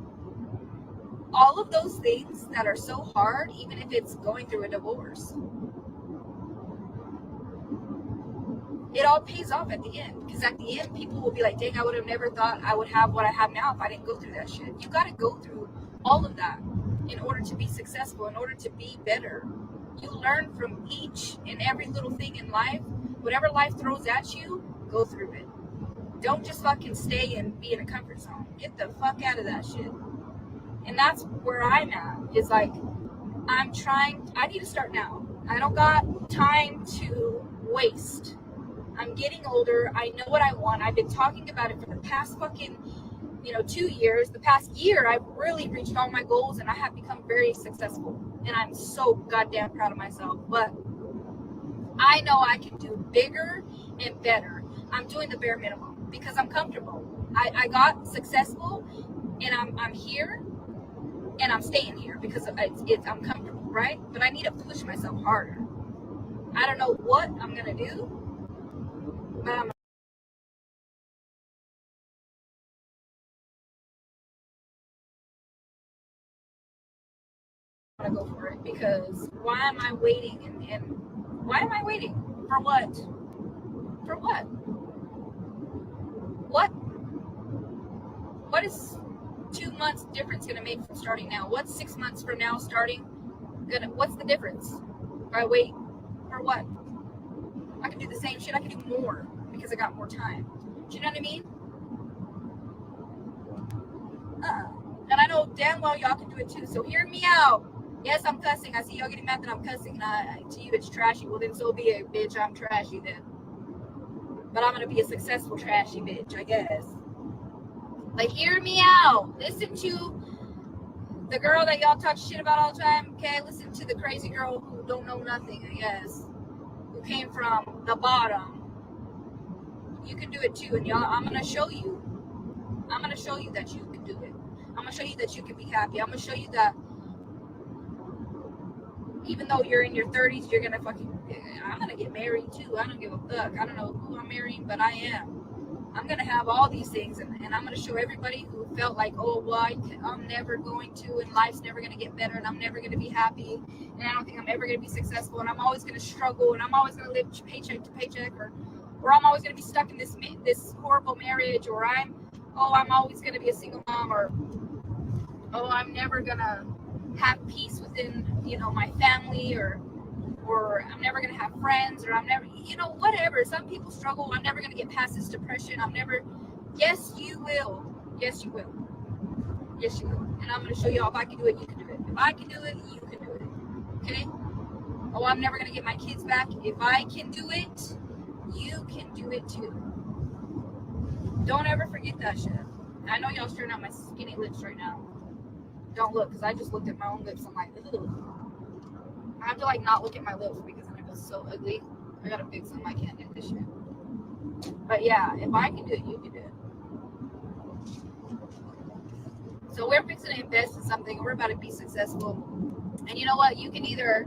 All of those things that are so hard, even if it's going through a divorce, it all pays off at the end. Because at the end, people will be like, dang, I would have never thought I would have what I have now if I didn't go through that shit. You got to go through all of that in order to be successful, in order to be better. You learn from each and every little thing in life. Whatever life throws at you, go through it. Don't just fucking stay and be in a comfort zone. Get the fuck out of that shit. And that's where I'm at. Is like, I need to start now. I don't got time to waste. I'm getting older. I know what I want. I've been talking about it for the past fucking, 2 years. The past year, I've really reached all my goals and I have become very successful. And I'm so goddamn proud of myself. But I know I can do bigger and better. I'm doing the bare minimum because I'm comfortable. I got successful and I'm here and I'm staying here because I'm comfortable, right? But I need to push myself harder. I don't know what I'm going to do, but I'm going to go for it because why am I waiting? And why am I waiting? For what? For what? What is 2 months difference going to make from starting now? What's 6 months from now starting? What's the difference? If I wait for what? I can do the same shit. I can do more because I got more time. Do you know what I mean? And I know damn well y'all can do it too. So hear me out. Yes, I'm cussing. I see y'all getting mad that I'm cussing. To you, it's trashy. Well, then so be it, bitch. I'm trashy then. But I'm going to be a successful trashy bitch, I guess. But hear me out. Listen to the girl that y'all talk shit about all the time. Okay, listen to the crazy girl who don't know nothing, I guess. Who came from the bottom. You can do it too. And y'all, I'm going to show you. I'm going to show you that you can do it. I'm going to show you that you can be happy. I'm going to show you that even though you're in your 30s, you're going to I'm going to get married too. I don't give a fuck. I don't know who I'm marrying, but I am. I'm going to have all these things, and I'm going to show everybody who felt like, oh, well, I'm never going to, and life's never going to get better, and I'm never going to be happy, and I don't think I'm ever going to be successful, and I'm always going to struggle, and I'm always going to live paycheck to paycheck, or I'm always going to be stuck in this horrible marriage, or I'm always going to be a single mom, or, I'm never going to have peace within, my family, or I'm never going to have friends, or I'm never, whatever. Some people struggle. I'm never going to get past this depression. Yes, you will. Yes, you will. Yes, you will. And I'm going to show you all, if I can do it, you can do it. If I can do it, you can do it. Okay? Oh, I'm never going to get my kids back. If I can do it, you can do it too. Don't ever forget that shit. I know y'all staring at my skinny lips right now. Don't look, because I just looked at my own lips. I'm like, ugh. I have to not look at my lips because then it goes so ugly. I gotta fix them. I can't do this shit. But yeah, if I can do it, you can do it. So we're fixing to invest in something. We're about to be successful. And you know what? You can either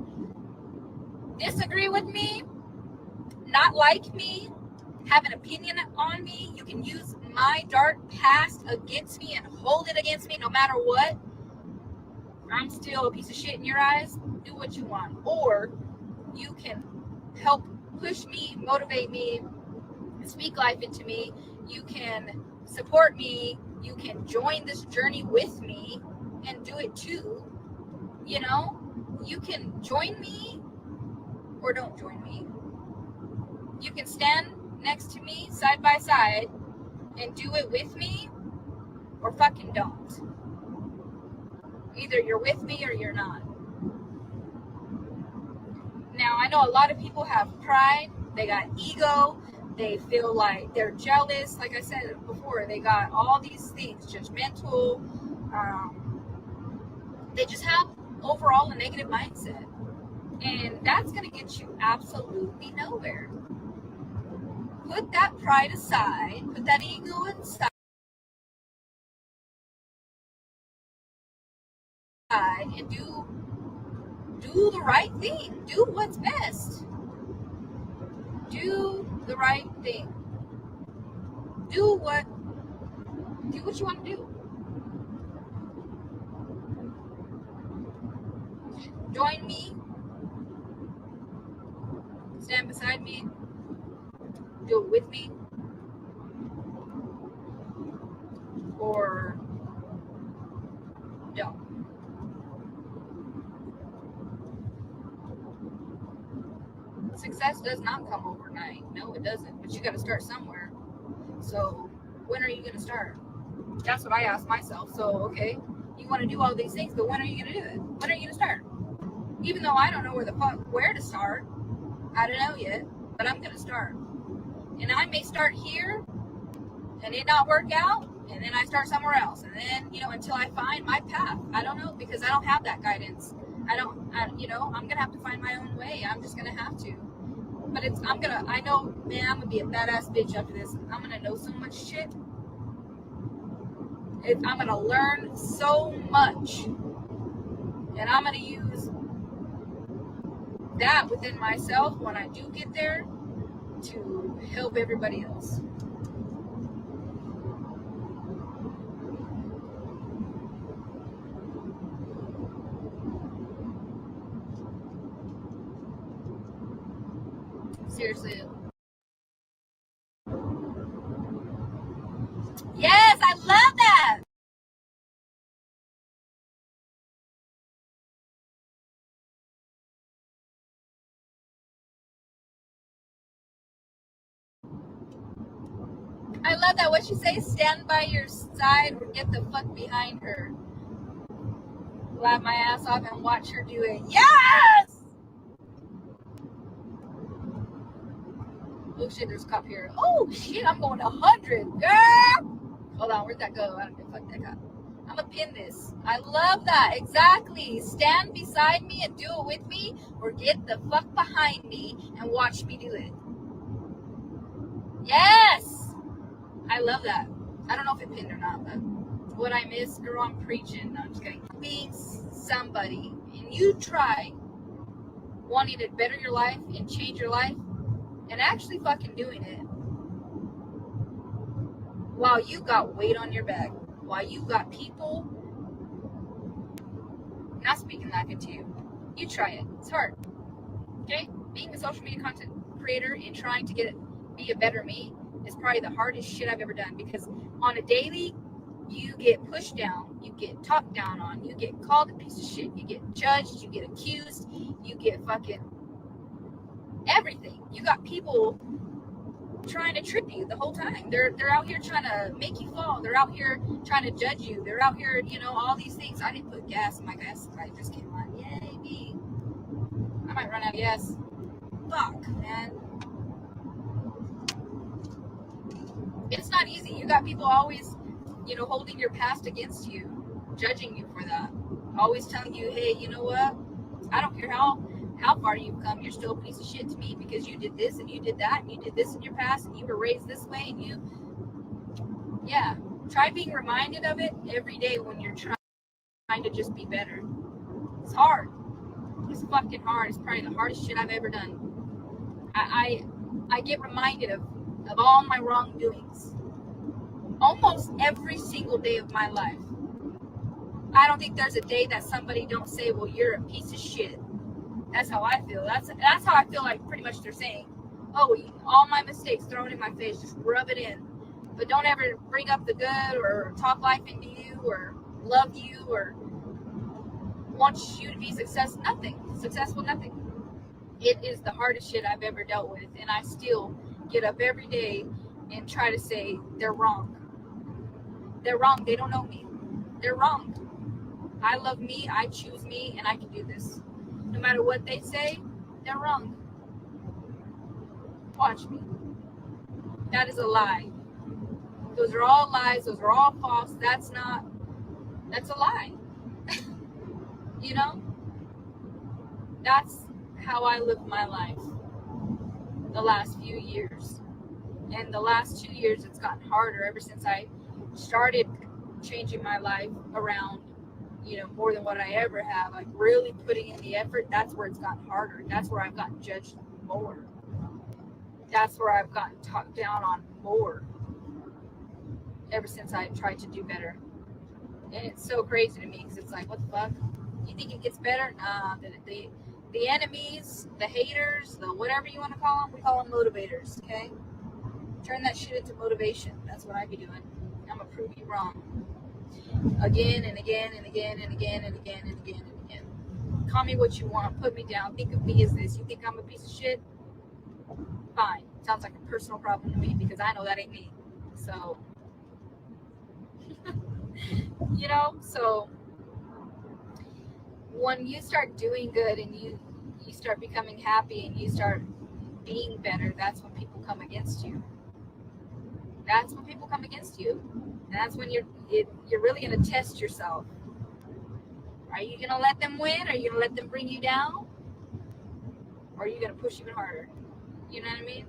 disagree with me, not like me, have an opinion on me. You can use my dark past against me and hold it against me no matter what. I'm still a piece of shit in your eyes. Do what you want. Or you can help push me, motivate me, speak life into me. You can support me. You can join this journey with me and do it too. You can join me or don't join me. You can stand next to me side by side and do it with me or fucking don't. Either you're with me or you're not. Now, I know a lot of people have pride. They got ego. They feel like they're jealous. Like I said before, they got all these things, judgmental. They just have overall a negative mindset. And that's going to get you absolutely nowhere. Put that pride aside. Put that ego aside. And do the right thing. Do what's best. Do the right thing. Do what you want to do. Join me. Stand beside me. do it with me, or don't. Success does not come overnight. No, it doesn't. But you got to start somewhere. So when are you going to start? That's what I ask myself. So, okay, you want to do all these things, but when are you going to do it? When are you going to start? Even though I don't know where to start, I don't know yet, but I'm going to start. And I may start here and it not work out, and then I start somewhere else, and then, until I find my path. I don't know, because I don't have that guidance. I'm going to have to find my own way. I'm just going to have to. But I know, man, I'm going to be a badass bitch after this. I'm going to know so much shit. I'm going to learn so much. And I'm going to use that within myself when I do get there to help everybody else. Seriously. Yes, I love that. I love that. What she say? Stand by your side or get the fuck behind her. Laugh my ass off and watch her do it. Yes! Oh shit, there's a cop here. Oh shit, I'm going 100. Girl! Hold on, where'd that go? I don't give a fuck that cop. I'm gonna pin this. I love that. Exactly. Stand beside me and do it with me, or get the fuck behind me and watch me do it. Yes! I love that. I don't know if it pinned or not, but what I miss, girl, I'm preaching. No, I'm just kidding. Being somebody, and you try wanting to better your life and change your life, and actually fucking doing it while you got weight on your back, while you got people not speaking like it to you. You try it. It's hard. Okay? Being a social media content creator and trying to be a better me is probably the hardest shit I've ever done, because on a daily, you get pushed down, you get talked down on, you get called a piece of shit, you get judged, you get accused, you get fucking everything. You got people trying to trip you the whole time. They're out here trying to make you fall. They're out here trying to judge you. They're out here, all these things. I didn't put gas in my gas. I just came on. Yay, me. I might run out of gas. Fuck, man. It's not easy. You got people always, holding your past against you, judging you for that. Always telling you, hey, you know what? I don't care how far you've come, you're still a piece of shit to me because you did this and you did that and you did this in your past and you were raised this way and yeah. Try being reminded of it every day when you're trying to just be better. It's hard. It's fucking hard. It's probably the hardest shit I've ever done. I get reminded of all my wrongdoings almost every single day of my life. I don't think there's a day that somebody don't say, well, you're a piece of shit. That's how I feel. That's how I feel like pretty much they're saying, oh, all my mistakes thrown in my face, just rub it in. But don't ever bring up the good or talk life into you or love you or want you to be successful. Nothing. It is the hardest shit I've ever dealt with. And I still get up every day and try to say they're wrong. They're wrong. They don't know me. They're wrong. I love me. I choose me. And I can do this. No matter what they say, they're wrong. Watch me. That is a lie. Those are all lies. Those are all false. That's a lie. That's how I live my life the last few years. And the last 2 years, it's gotten harder ever since I started changing my life around, more than what I ever have. Like really putting in the effort, that's where it's gotten harder. That's where I've gotten judged more. That's where I've gotten talked down on more ever since I tried to do better. And it's so crazy to me because it's like, what the fuck? You think it gets better? Nah, the enemies, the haters, the whatever you want to call them, we call them motivators, okay? Turn that shit into motivation. That's what I be doing. I'm gonna prove you wrong. Again and again and again and again and again and again and again. Call me what you want. Put me down. Think of me as this. You think I'm a piece of shit? Fine. Sounds like a personal problem to me because I know that ain't me. So, so when you start doing good and you start becoming happy and you start being better, that's when people come against you. That's when people come against you. And that's when you're really going to test yourself. Are you going to let them win? Are you going to let them bring you down? Or are you going to push even harder? You know what I mean?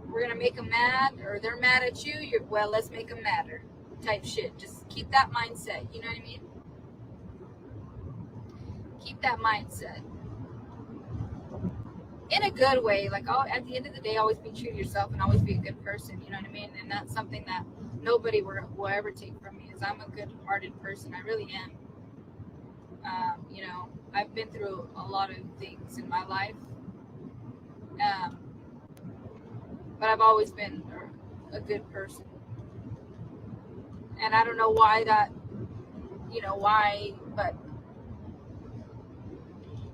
We're going to make them mad, or they're mad at you. Well, let's make them madder type shit. Just keep that mindset. You know what I mean? Keep that mindset. In a good way. Like, at the end of the day, always be true to yourself and always be a good person. You know what I mean? And that's something that nobody will ever take from me, is I'm a good-hearted person. I really am. I've been through a lot of things in my life. But I've always been a good person. And I don't know why but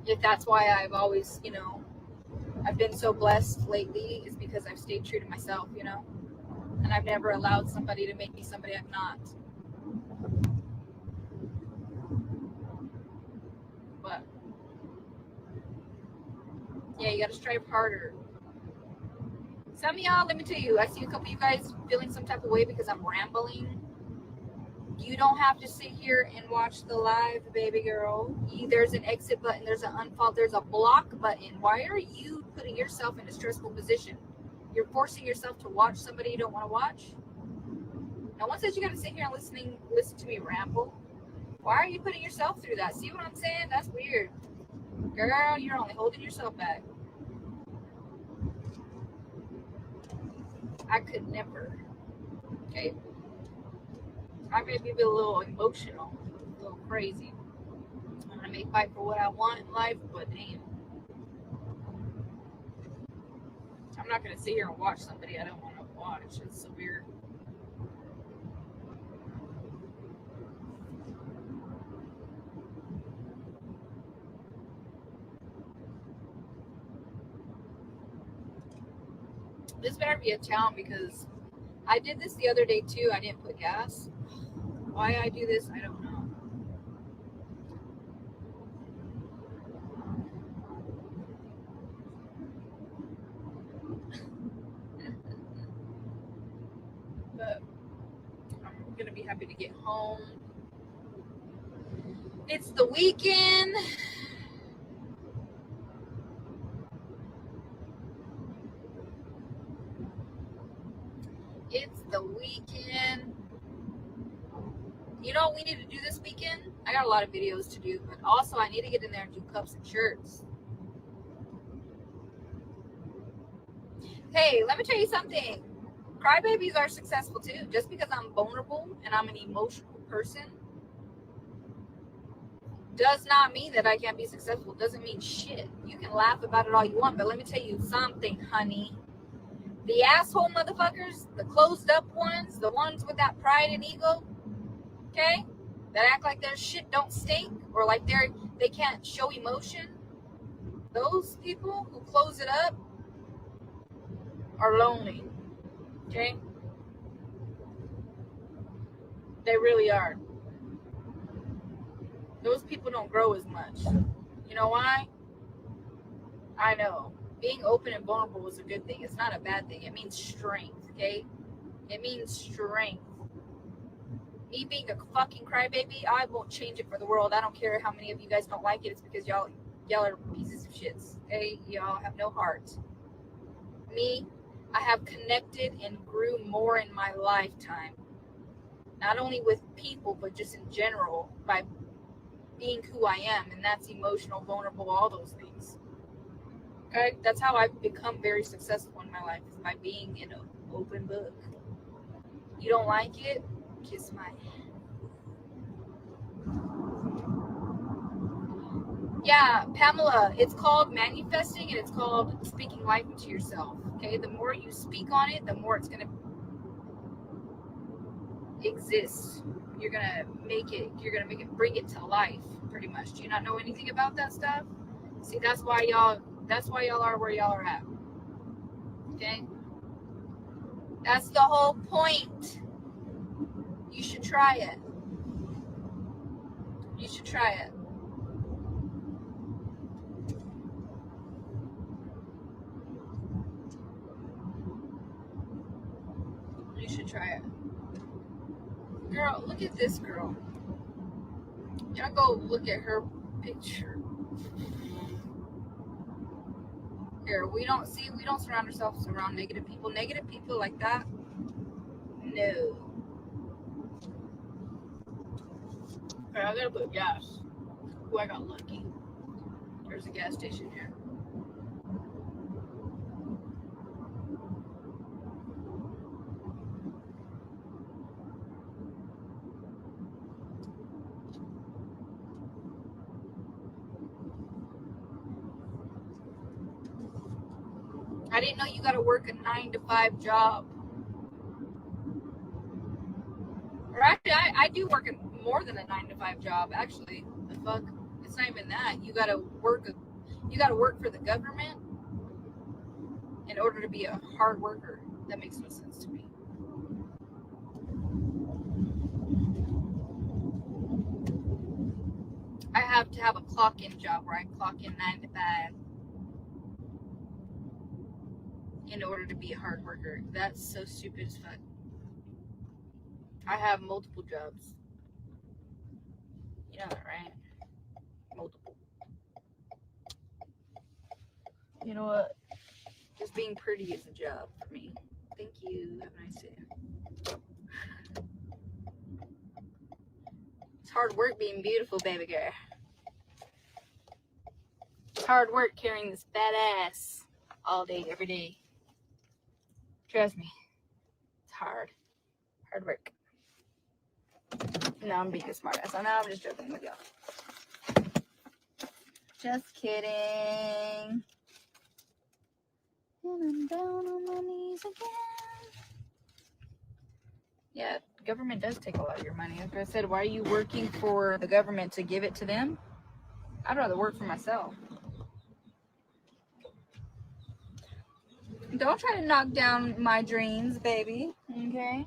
if that's why I've always, I've been so blessed lately, is because I've stayed true to myself, and I've never allowed somebody to make me somebody I'm not. But yeah, you gotta strive harder. Some of y'all, let me tell you, I see a couple of you guys feeling some type of way because I'm rambling. You don't have to sit here and watch the live, baby girl. There's an exit button, there's an unfollow, there's a block button. Why are you putting yourself in a stressful position? You're forcing yourself to watch somebody you don't want to watch. No one says you got to sit here and listen to me ramble. Why are you putting yourself through that? See what I'm saying? That's weird. Girl, you're only holding yourself back. I could never. Okay? I may be a little emotional, a little crazy. I may fight for what I want in life, but damn. I'm not going to sit here and watch somebody I don't want to watch. It's so weird. This better be a town, because I did this the other day too. I didn't put gas. Why I do this, I don't know. But I'm going to be happy to get home. It's the weekend. It's the weekend. You know what we need to do this weekend? I got a lot of videos to do, but also I need to get in there and do cups and shirts. Hey, let me tell you something. Crybabies are successful too. Just because I'm vulnerable and I'm an emotional person does not mean that I can't be successful. Doesn't mean shit. You can laugh about it all you want, but let me tell you something, honey. The asshole motherfuckers, the closed up ones, the ones with that pride and ego, okay, that act like their shit don't stink, or like they can't show emotion, those people who close it up are lonely, okay? They really are. Those people don't grow as much. You know why? I know. Being open and vulnerable is a good thing. It's not a bad thing. It means strength, okay? It means strength. Me being a fucking crybaby, I won't change it for the world. I don't care how many of you guys don't like it. It's because y'all are pieces of shits, okay? Y'all have no heart. Me, I have connected and grew more in my lifetime. Not only with people, but just in general, by being who I am, and that's emotional, vulnerable, all those things. Okay, that's how I've become very successful in my life, is by being an open book. You don't like it? Kiss my Yeah, Pamela, it's called manifesting and it's called speaking life into yourself. Okay, the more you speak on it, the more it's going to exist. You're going to make it, bring it to life pretty much. Do you not know anything about that stuff? See, that's why y'all are where y'all are at. Okay? That's the whole point. You should try it. You should try it. You should try it. Girl, look at this girl. Y'all go look at her picture. Here, we don't surround ourselves around negative people. Negative people like that, no. Okay, I gotta put gas. Ooh, I got lucky. There's a gas station here. I didn't know you gotta work a 9 to 5 job. Or actually, I do work more than a 9 to 5 job. Actually, the fuck, it's not even that. You gotta work for the government in order to be a hard worker. That makes no sense to me. I have to have a clock-in job where I clock in 9 to 5 in order to be a hard worker. That's so stupid as fuck. I have multiple jobs. You know that, right? Multiple. You know what? Just being pretty is a job for me. Thank you. Have a nice day. It's hard work being beautiful, baby girl. It's hard work carrying this fat ass all day, every day. Trust me. It's hard. Hard work. No, I'm being a smart ass. I know, I'm just joking with y'all. Just kidding. And I'm down on my knees again. Yeah, government does take a lot of your money. Like I said, why are you working for the government to give it to them? I'd rather work for myself. Don't try to knock down my dreams, baby. Okay?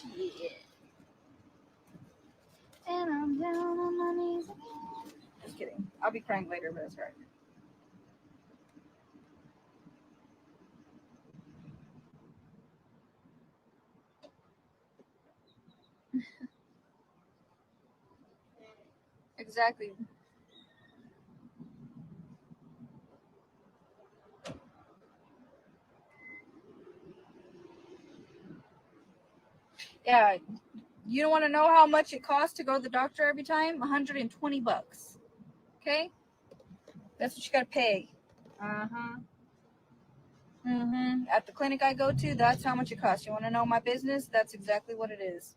Shit. And I'm down on my knees again. Just kidding. I'll be crying later, but it's right. Exactly. Yeah. You don't want to know how much it costs to go to the doctor every time? $120. Okay? That's what you gotta pay. Uh-huh. Mm-hmm. At the clinic I go to, that's how much it costs. You want to know my business? That's exactly what it is.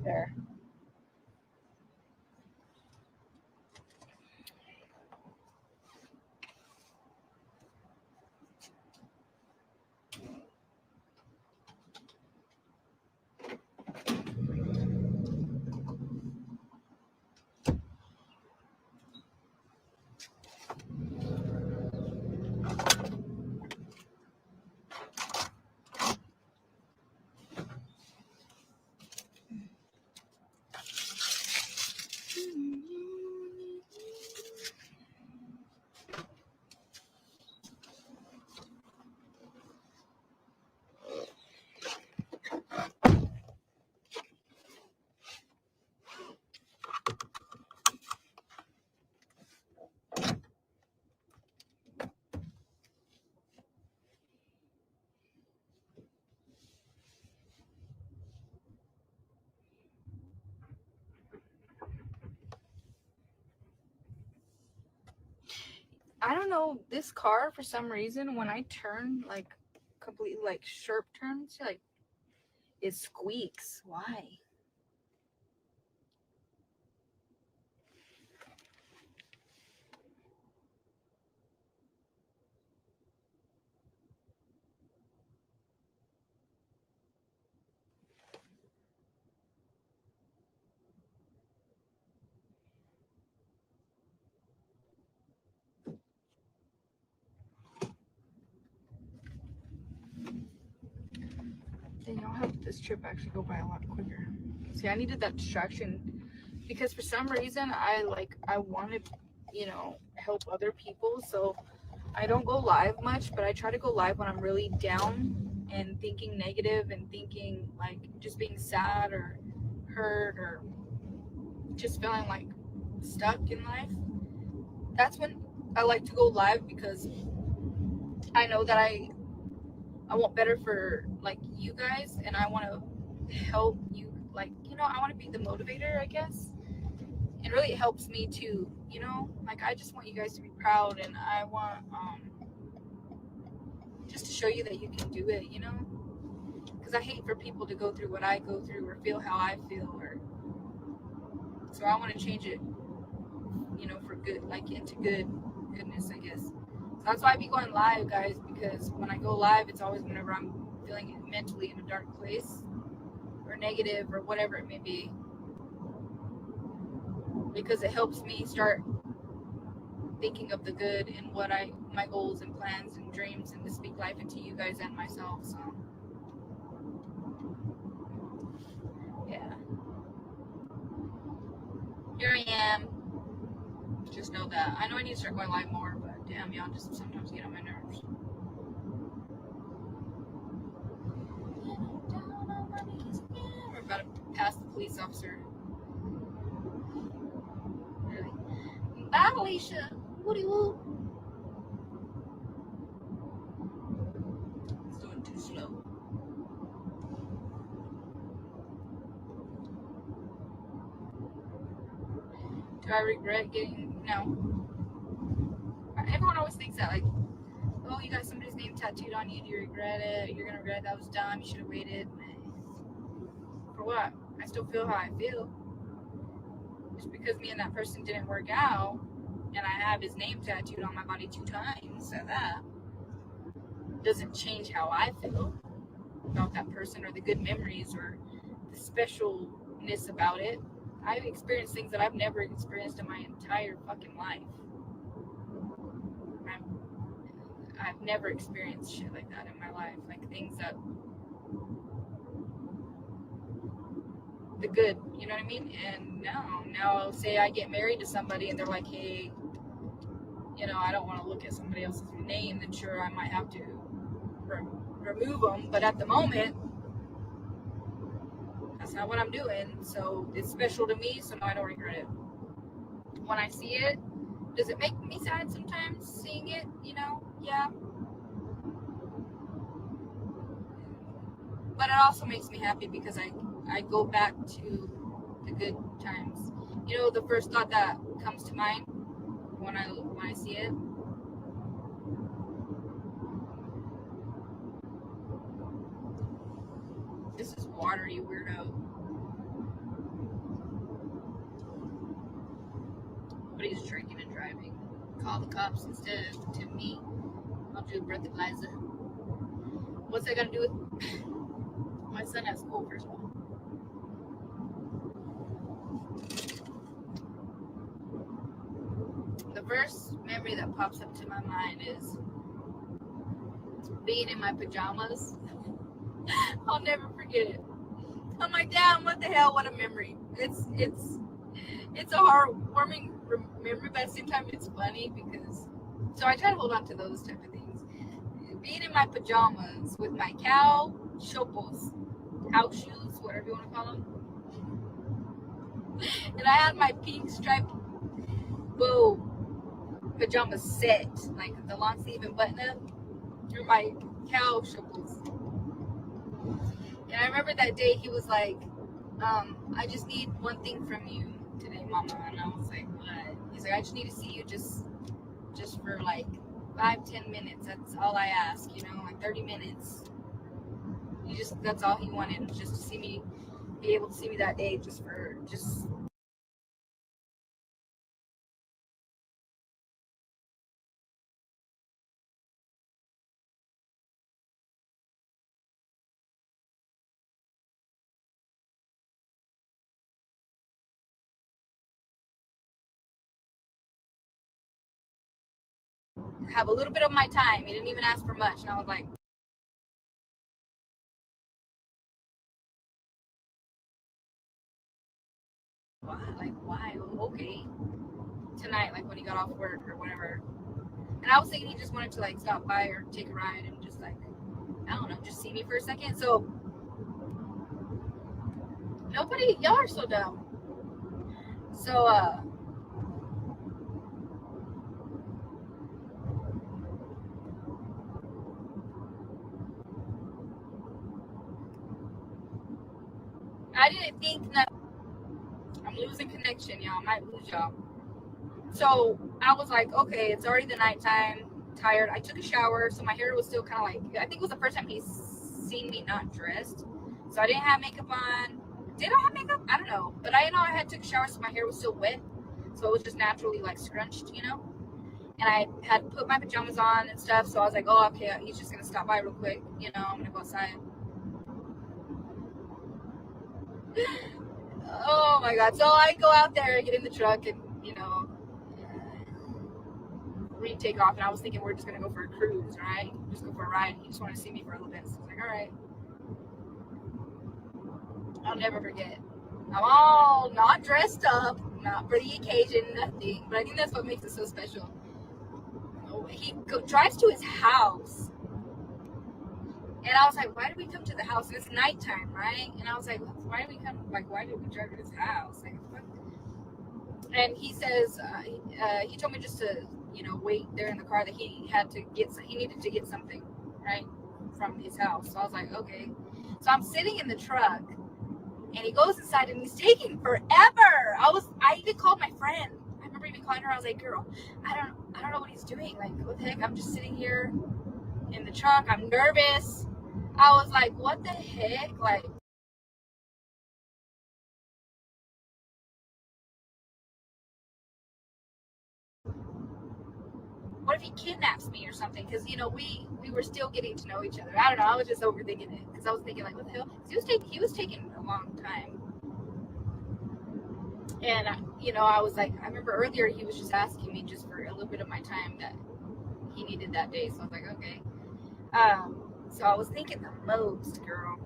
There. I don't know, this car for some reason when I turn like completely like sharp turns, like it squeaks. Why? Then y'all have this trip actually go by a lot quicker. See, I needed that distraction because for some reason I want to, help other people. So I don't go live much, but I try to go live when I'm really down and thinking negative and thinking like just being sad or hurt or just feeling like stuck in life. That's when I like to go live because I know that I want better for like you guys, and I want to help you, like, I want to be the motivator, I guess. And really it helps me to, like, I just want you guys to be proud, and I want just to show you that you can do it, because I hate for people to go through what I go through or feel how I feel, or so I want to change it, for good, like into goodness, I guess. So that's why I be going live, guys, because when I go live, it's always whenever I'm feeling mentally in a dark place or negative or whatever it may be, because it helps me start thinking of the good and my goals and plans and dreams, and to speak life into you guys and myself. So yeah, here I am. Just know that I know I need to start going live more, but damn, y'all just sometimes get on my nerves. We're about to pass the police officer. Really? Bye, Alicia. Woody woo. It's doing too slow. Do I regret getting? No. Everyone always thinks that, like, oh, you got somebody's name tattooed on you. Do you regret it? You're gonna regret it. That was dumb. You should have waited. For what? I still feel how I feel. Just because me and that person didn't work out, and I have his name tattooed on my body 2 times, so that doesn't change how I feel about that person or the good memories or the specialness about it. I've experienced things that I've never experienced in my entire fucking life. I've never experienced shit like that in my life. Like things that, the good, you know what I mean? And now say I get married to somebody and they're like, hey, I don't want to look at somebody else's name, then sure, I might have to remove them. But at the moment, that's not what I'm doing. So it's special to me, so no, I don't regret it. When I see it, does it make me sad sometimes seeing it? Yeah. But it also makes me happy because I go back to the good times. The first thought that comes to mind when I see it. This is water, you weirdo. But he's drinking and driving. Call the cops instead to me. I'll do a breathalyzer. What's that got to do with my son at school, first of all? The first memory that pops up to my mind is being in my pajamas. I'll never forget it. I'm like, damn, what the hell? What a memory. It's a heartwarming memory, but at the same time, it's funny because. So I try to hold on to those type of things. Being in my pajamas with my cow chopos, house shoes, whatever you want to call them, and I had my pink striped bow pajamas set, like the long sleeve and button up, through my cow chopos. And I remember that day he was like, I just need one thing from you today, mama. And I was like, what? He's like, I just need to see you just just for like 5-10 minutes. That's all I ask, like 30 minutes. That's all he wanted, was just to see me, be able to see me that day, just have a little bit of my time. He didn't even ask for much, and I was like, why? Like, why? Okay. Tonight, like when he got off work or whatever. And I was thinking he just wanted to like stop by or take a ride and just like, I don't know, just see me for a second. So nobody, y'all are so dumb. So I didn't think that. I'm losing connection, y'all. I might lose y'all. So I was like, okay, it's already the nighttime. Tired. I took a shower, so my hair was still kind of like. I think it was the first time he's seen me not dressed, so I didn't have makeup on. Did I have makeup? I don't know, but I know I had took a shower, so my hair was still wet, so it was just naturally like scrunched. And I had put my pajamas on and stuff, so I was like, oh, okay, he's just gonna stop by real quick. I'm gonna go outside. Oh my god! So I go out there, get in the truck, and we take off. And I was thinking we're just gonna go for a cruise, right? Just go for a ride. He just wanted to see me for a little bit. So I was like, all right. I'll never forget. I'm all not dressed up, not for the occasion, nothing. But I think that's what makes it so special. He drives to his house. And I was like, why did we come to the house? And it's nighttime, right? And I was like, why did we come? Like, why did we drive to his house? Like, what? And he says, he told me just to, wait there in the car, that he needed to get something, right, from his house. So I was like, okay. So I'm sitting in the truck, and he goes inside, and he's taking forever. I even called my friend. I remember even calling her. I was like, girl, I don't know what he's doing. Like, what the heck? I'm just sitting here in the truck. I'm nervous. I was like, what the heck? Like, what if he kidnaps me or something? Because we were still getting to know each other. I don't know. I was just overthinking it, because I was thinking like, what the hell? He was taking a long time. And I was like, I remember earlier he was just asking me just for a little bit of my time that he needed that day. So I was like, okay. So I was thinking the most, girl.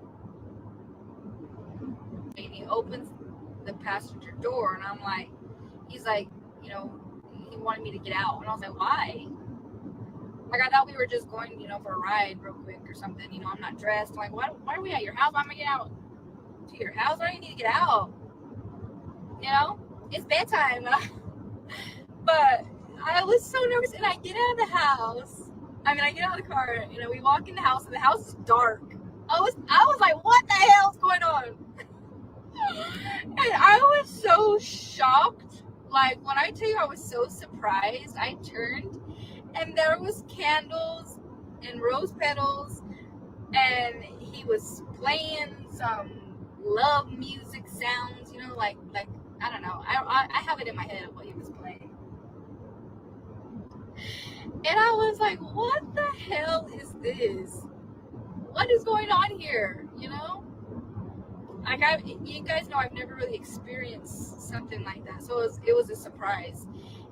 And he opens the passenger door, and I'm like, he's like, he wanted me to get out, and I was like, why? Like, I thought we were just going, for a ride real quick or something. I'm not dressed. I'm like, why are we at your house? Why am I getting out to your house? Why do you need to get out? It's bedtime. But I was so nervous, and I get out of the house. I get out of the car, we walk in the house, and the house is dark. I was like, what the hell's going on? And I was so shocked. Like, when I tell you I was so surprised, I turned, and there was candles and rose petals, and he was playing some love music sounds, like I don't know. I have it in my head of what he was playing. And I was like, what the hell is this? What is going on here? Like, you guys know I've never really experienced something like that. So it was a surprise.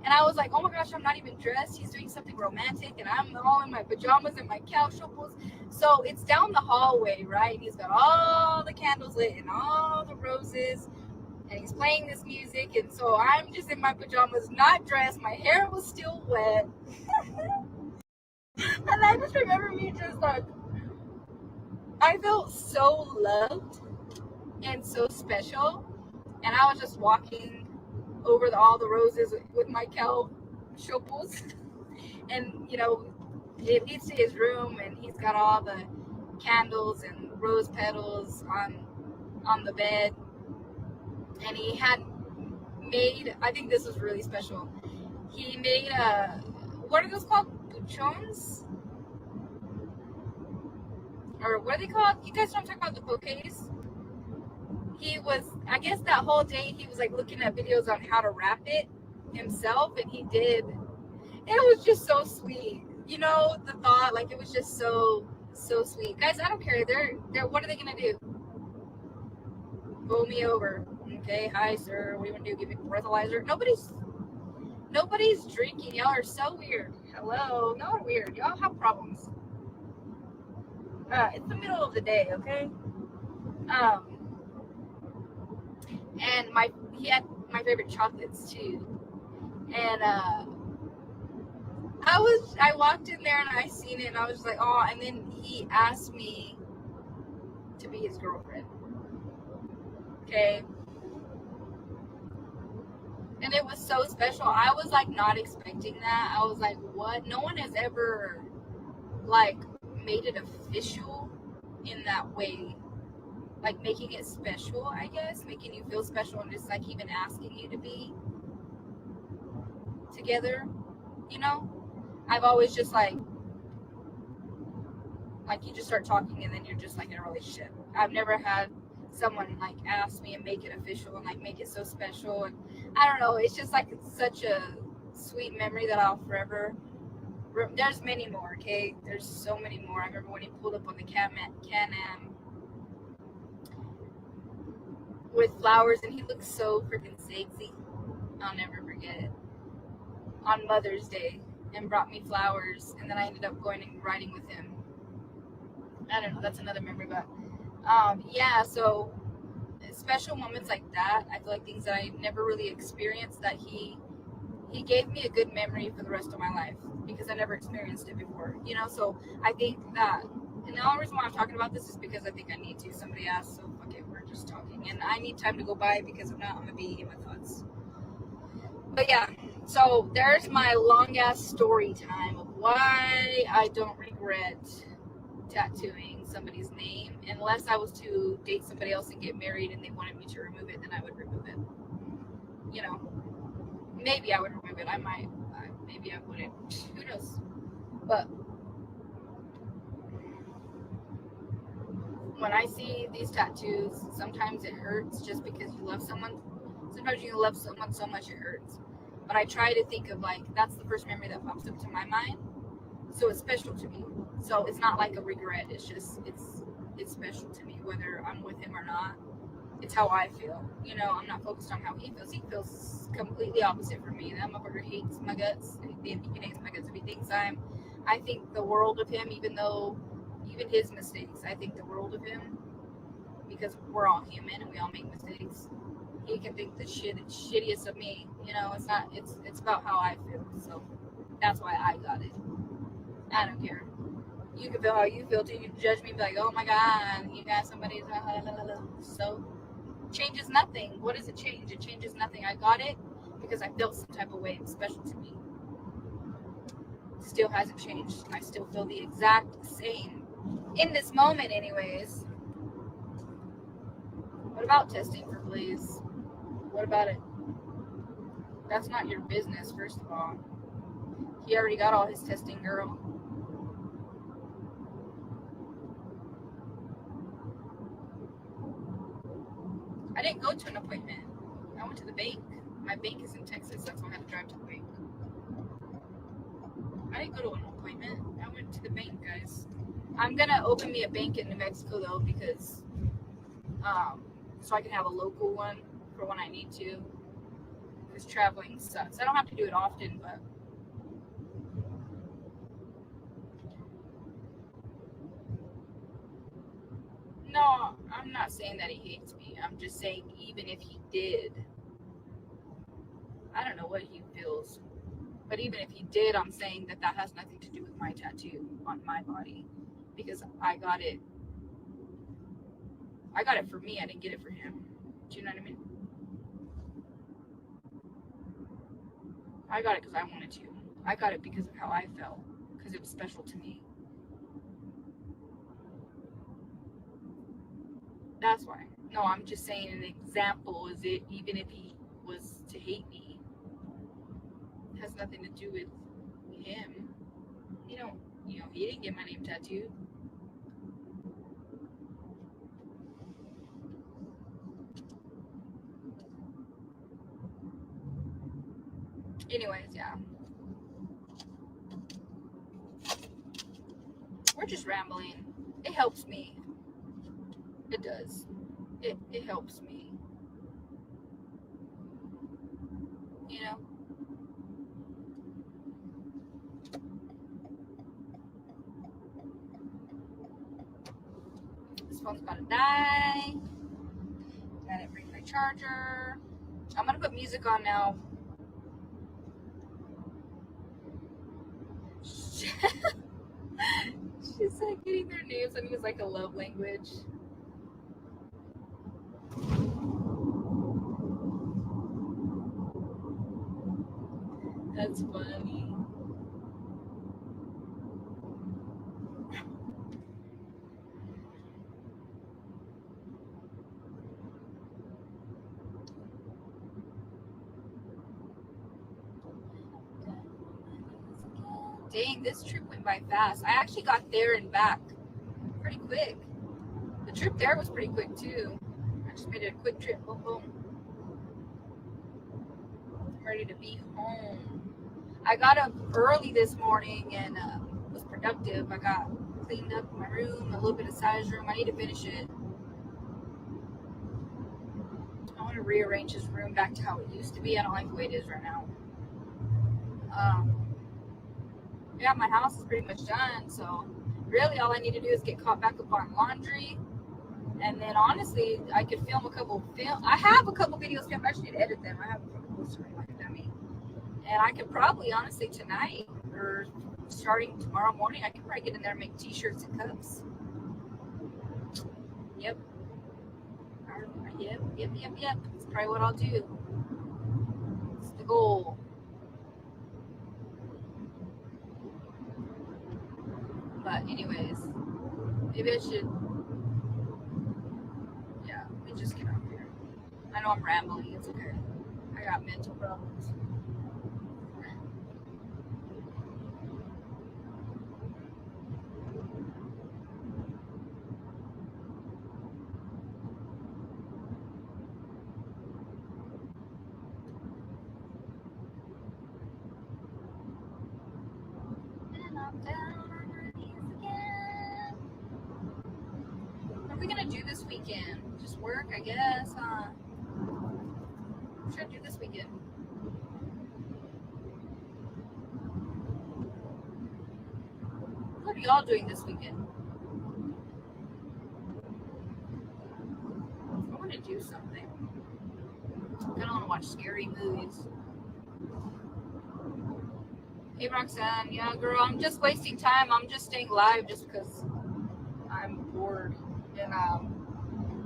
And I was like, oh my gosh, I'm not even dressed. He's doing something romantic, and I'm all in my pajamas and my couch shuffles. So it's down the hallway, right? And he's got all the candles lit and all the roses, and he's playing this music. And so I'm just in my pajamas, not dressed. My hair was still wet. And I just remember me just like, I felt so loved and so special. And I was just walking over all the roses with my cow shovels. And, it leads to his room, and he's got all the candles and rose petals on the bed. And he had made, I think this was really special. He made what are those called? Buchons? Or what are they called? You guys don't talk about the bouquets? He was, I guess that whole day he was like looking at videos on how to wrap it himself, and he did. It was just so sweet. You know, the thought, like it was just so sweet. Guys, I don't care. They're what are they gonna do? Pull me over. Okay, hi sir. What do you want to do? Give me a breathalyzer? Nobody's drinking. Y'all are so weird. Hello. Y'all are weird. Y'all have problems. It's the middle of the day, okay? Um and he had my favorite chocolates too. And I walked in there and I seen it and I was like, oh, and then he asked me to be his girlfriend. Okay. And it was so special. I was like not expecting that. I was like, what? No one has ever like made it official in that way. Like making it special, I guess, making you feel special and just like even asking you to be together, you know? I've always just like you just start talking and then you're just like in a relationship. I've never had someone like ask me and make it official and like make it so special, and I don't know, it's just like it's such a sweet memory that I'll forever. There's many more, okay? There's so many more. I remember when he pulled up on the Can-Am with flowers and he looked so freaking sexy. I'll never forget it. On Mother's Day, and brought me flowers, and then I ended up going and riding with him. I don't know, that's another memory, but yeah, so special moments like that, I feel like things that I never really experienced, that he gave me a good memory for the rest of my life because I never experienced it before, you know. So I think that, and the only reason why I'm talking about this is because I think I need to. Somebody asked, so okay, we're just talking, and I need time to go by because if not, I'm gonna be in my thoughts. But yeah, so there's my long ass story time of why I don't regret tattooing somebody's name. Unless I was to date somebody else and get married and they wanted me to remove it, then I would remove it. You know, maybe I would remove it. I might. Maybe I wouldn't. Who knows? But when I see these tattoos, sometimes it hurts just because you love someone. Sometimes you love someone so much it hurts. But I try to think of like, that's the first memory that pops up to my mind. So it's special to me. So it's not like a regret. It's just, it's special to me whether I'm with him or not. It's how I feel. You know, I'm not focused on how he feels. He feels completely opposite from me. That motherfucker hates my guts. He hates my guts if he thinks I think the world of him, even his mistakes, I think the world of him, because we're all human and we all make mistakes. He can think the shittiest of me. You know, it's about how I feel. So that's why I got it. I don't care. You can feel how you feel too. You can judge me, be like, oh my god, you got somebody's so changes nothing. What does it change? It changes nothing. I got it because I felt some type of way. It's special to me. Still hasn't changed. I still feel the exact same in this moment, anyways. What about testing for fleas? What about it? That's not your business, first of all. He already got all his testing, girl. I didn't go to an appointment. I went to the bank. My bank is in Texas. That's why I had to drive to the bank. I didn't go to an appointment. I went to the bank, guys. I'm gonna open me a bank in New Mexico though, because so I can have a local one for when I need to. Because traveling sucks. I don't have to do it often, but no, I'm not saying that he hates me. I'm just saying even if he did, I don't know what he feels. But even if he did, I'm saying that has nothing to do with my tattoo on my body, because I got it. I got it for me. I didn't get it for him. Do you know what I mean? I got it because I wanted to. I got it because of how I felt, because it was special to me. That's why. No, I'm just saying an example is it, even if he was to hate me, it has nothing to do with him. He don't, he didn't get my name tattooed. Anyways, yeah. We're just rambling. It helps me. It does. It helps me. You know? This phone's about to die. I didn't bring my charger. I'm gonna put music on now. She said getting their names on me is like a love language. That's funny. Dang, this trip went by fast. I actually got there and back pretty quick. The trip there was pretty quick too. I just made it a quick trip. Boom, boom. I'm ready to be home. I got up early this morning and was productive. I got cleaned up my room, a little bit of size room. I need to finish it. I want to rearrange this room back to how it used to be. I don't like the way it is right now. Yeah, my house is pretty much done. So really all I need to do is get caught back up on laundry. And then honestly, I could film a couple I have a couple videos filmed. I just need to edit them. I have a couple posts like a dummy. And I could probably honestly tonight or starting tomorrow morning, I could probably get in there and make t-shirts and cups. Yep. Yep. That's probably what I'll do. It's the goal. But anyways, maybe I should. Yeah, let me just get out here. I know I'm rambling. It's okay. I got mental problems. And I'm down on my knees again. What are we gonna do this weekend? Just work, I guess, huh? What should I do this weekend? What are y'all doing this weekend? I want to do something. I don't want to watch scary movies. Hey Roxanne, yeah girl, I'm just wasting time. I'm just staying live just because I'm bored. And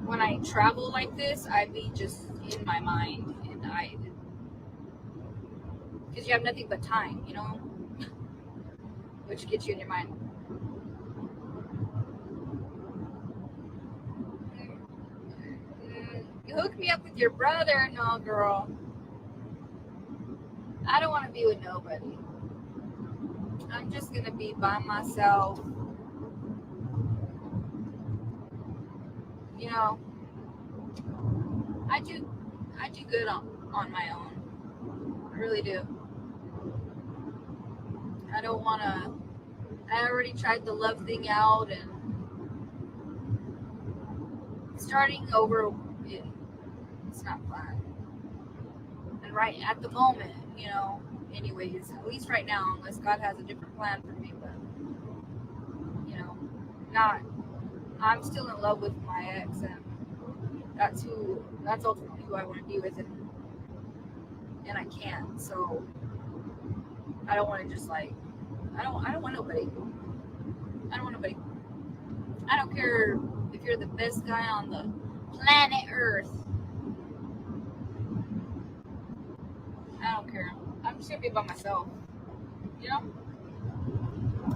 when I travel like this, I be just in my mind, and because you have nothing but time, which gets you in your mind. You hook me up with your brother, no girl. I don't want to be with nobody. I'm just gonna be by myself. You know, I do good on my own. I really do. I don't wanna. I already tried the love thing out, and starting over, it's not fun. And right at the moment, anyways, at least right now, unless God has a different plan for me, but you know, not. I'm still in love with my ex, and that's ultimately who I want to be with, and I can't. So I don't want to just like I don't want nobody. I don't want nobody. I don't care if you're the best guy on the planet Earth. I don't care. I'm just gonna be by myself. You know?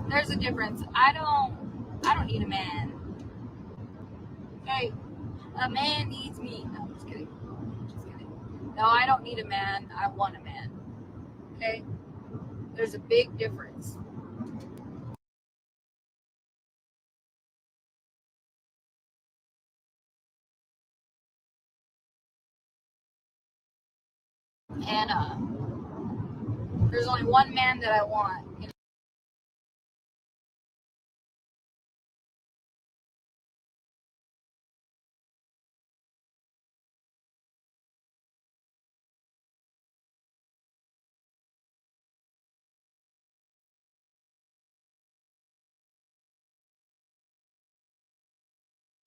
There's a difference. I don't need a man. Okay? A man needs me. No, I'm just kidding. Just kidding. No, I don't need a man. I want a man. Okay? There's a big difference. And there's only one man that I want.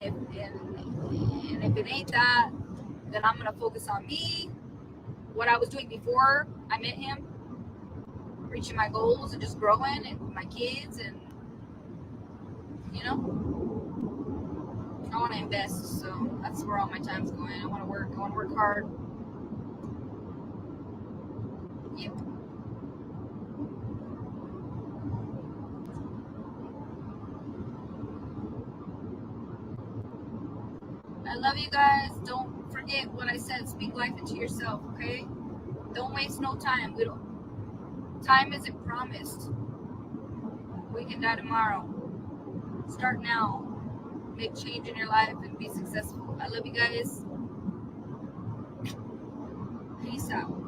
And if it ain't that, then I'm gonna focus on me, what I was doing before I met him, reaching my goals and just growing, and my kids, and you know, I want to invest. So that's where all my time's going. I want to work. I want to work hard. Yep. I love you guys. Don't forget what I said. Speak life into yourself. Okay. Don't waste no time. We don't. Time isn't promised. We can die tomorrow. Start now. Make change in your life and be successful. I love you guys. Peace out.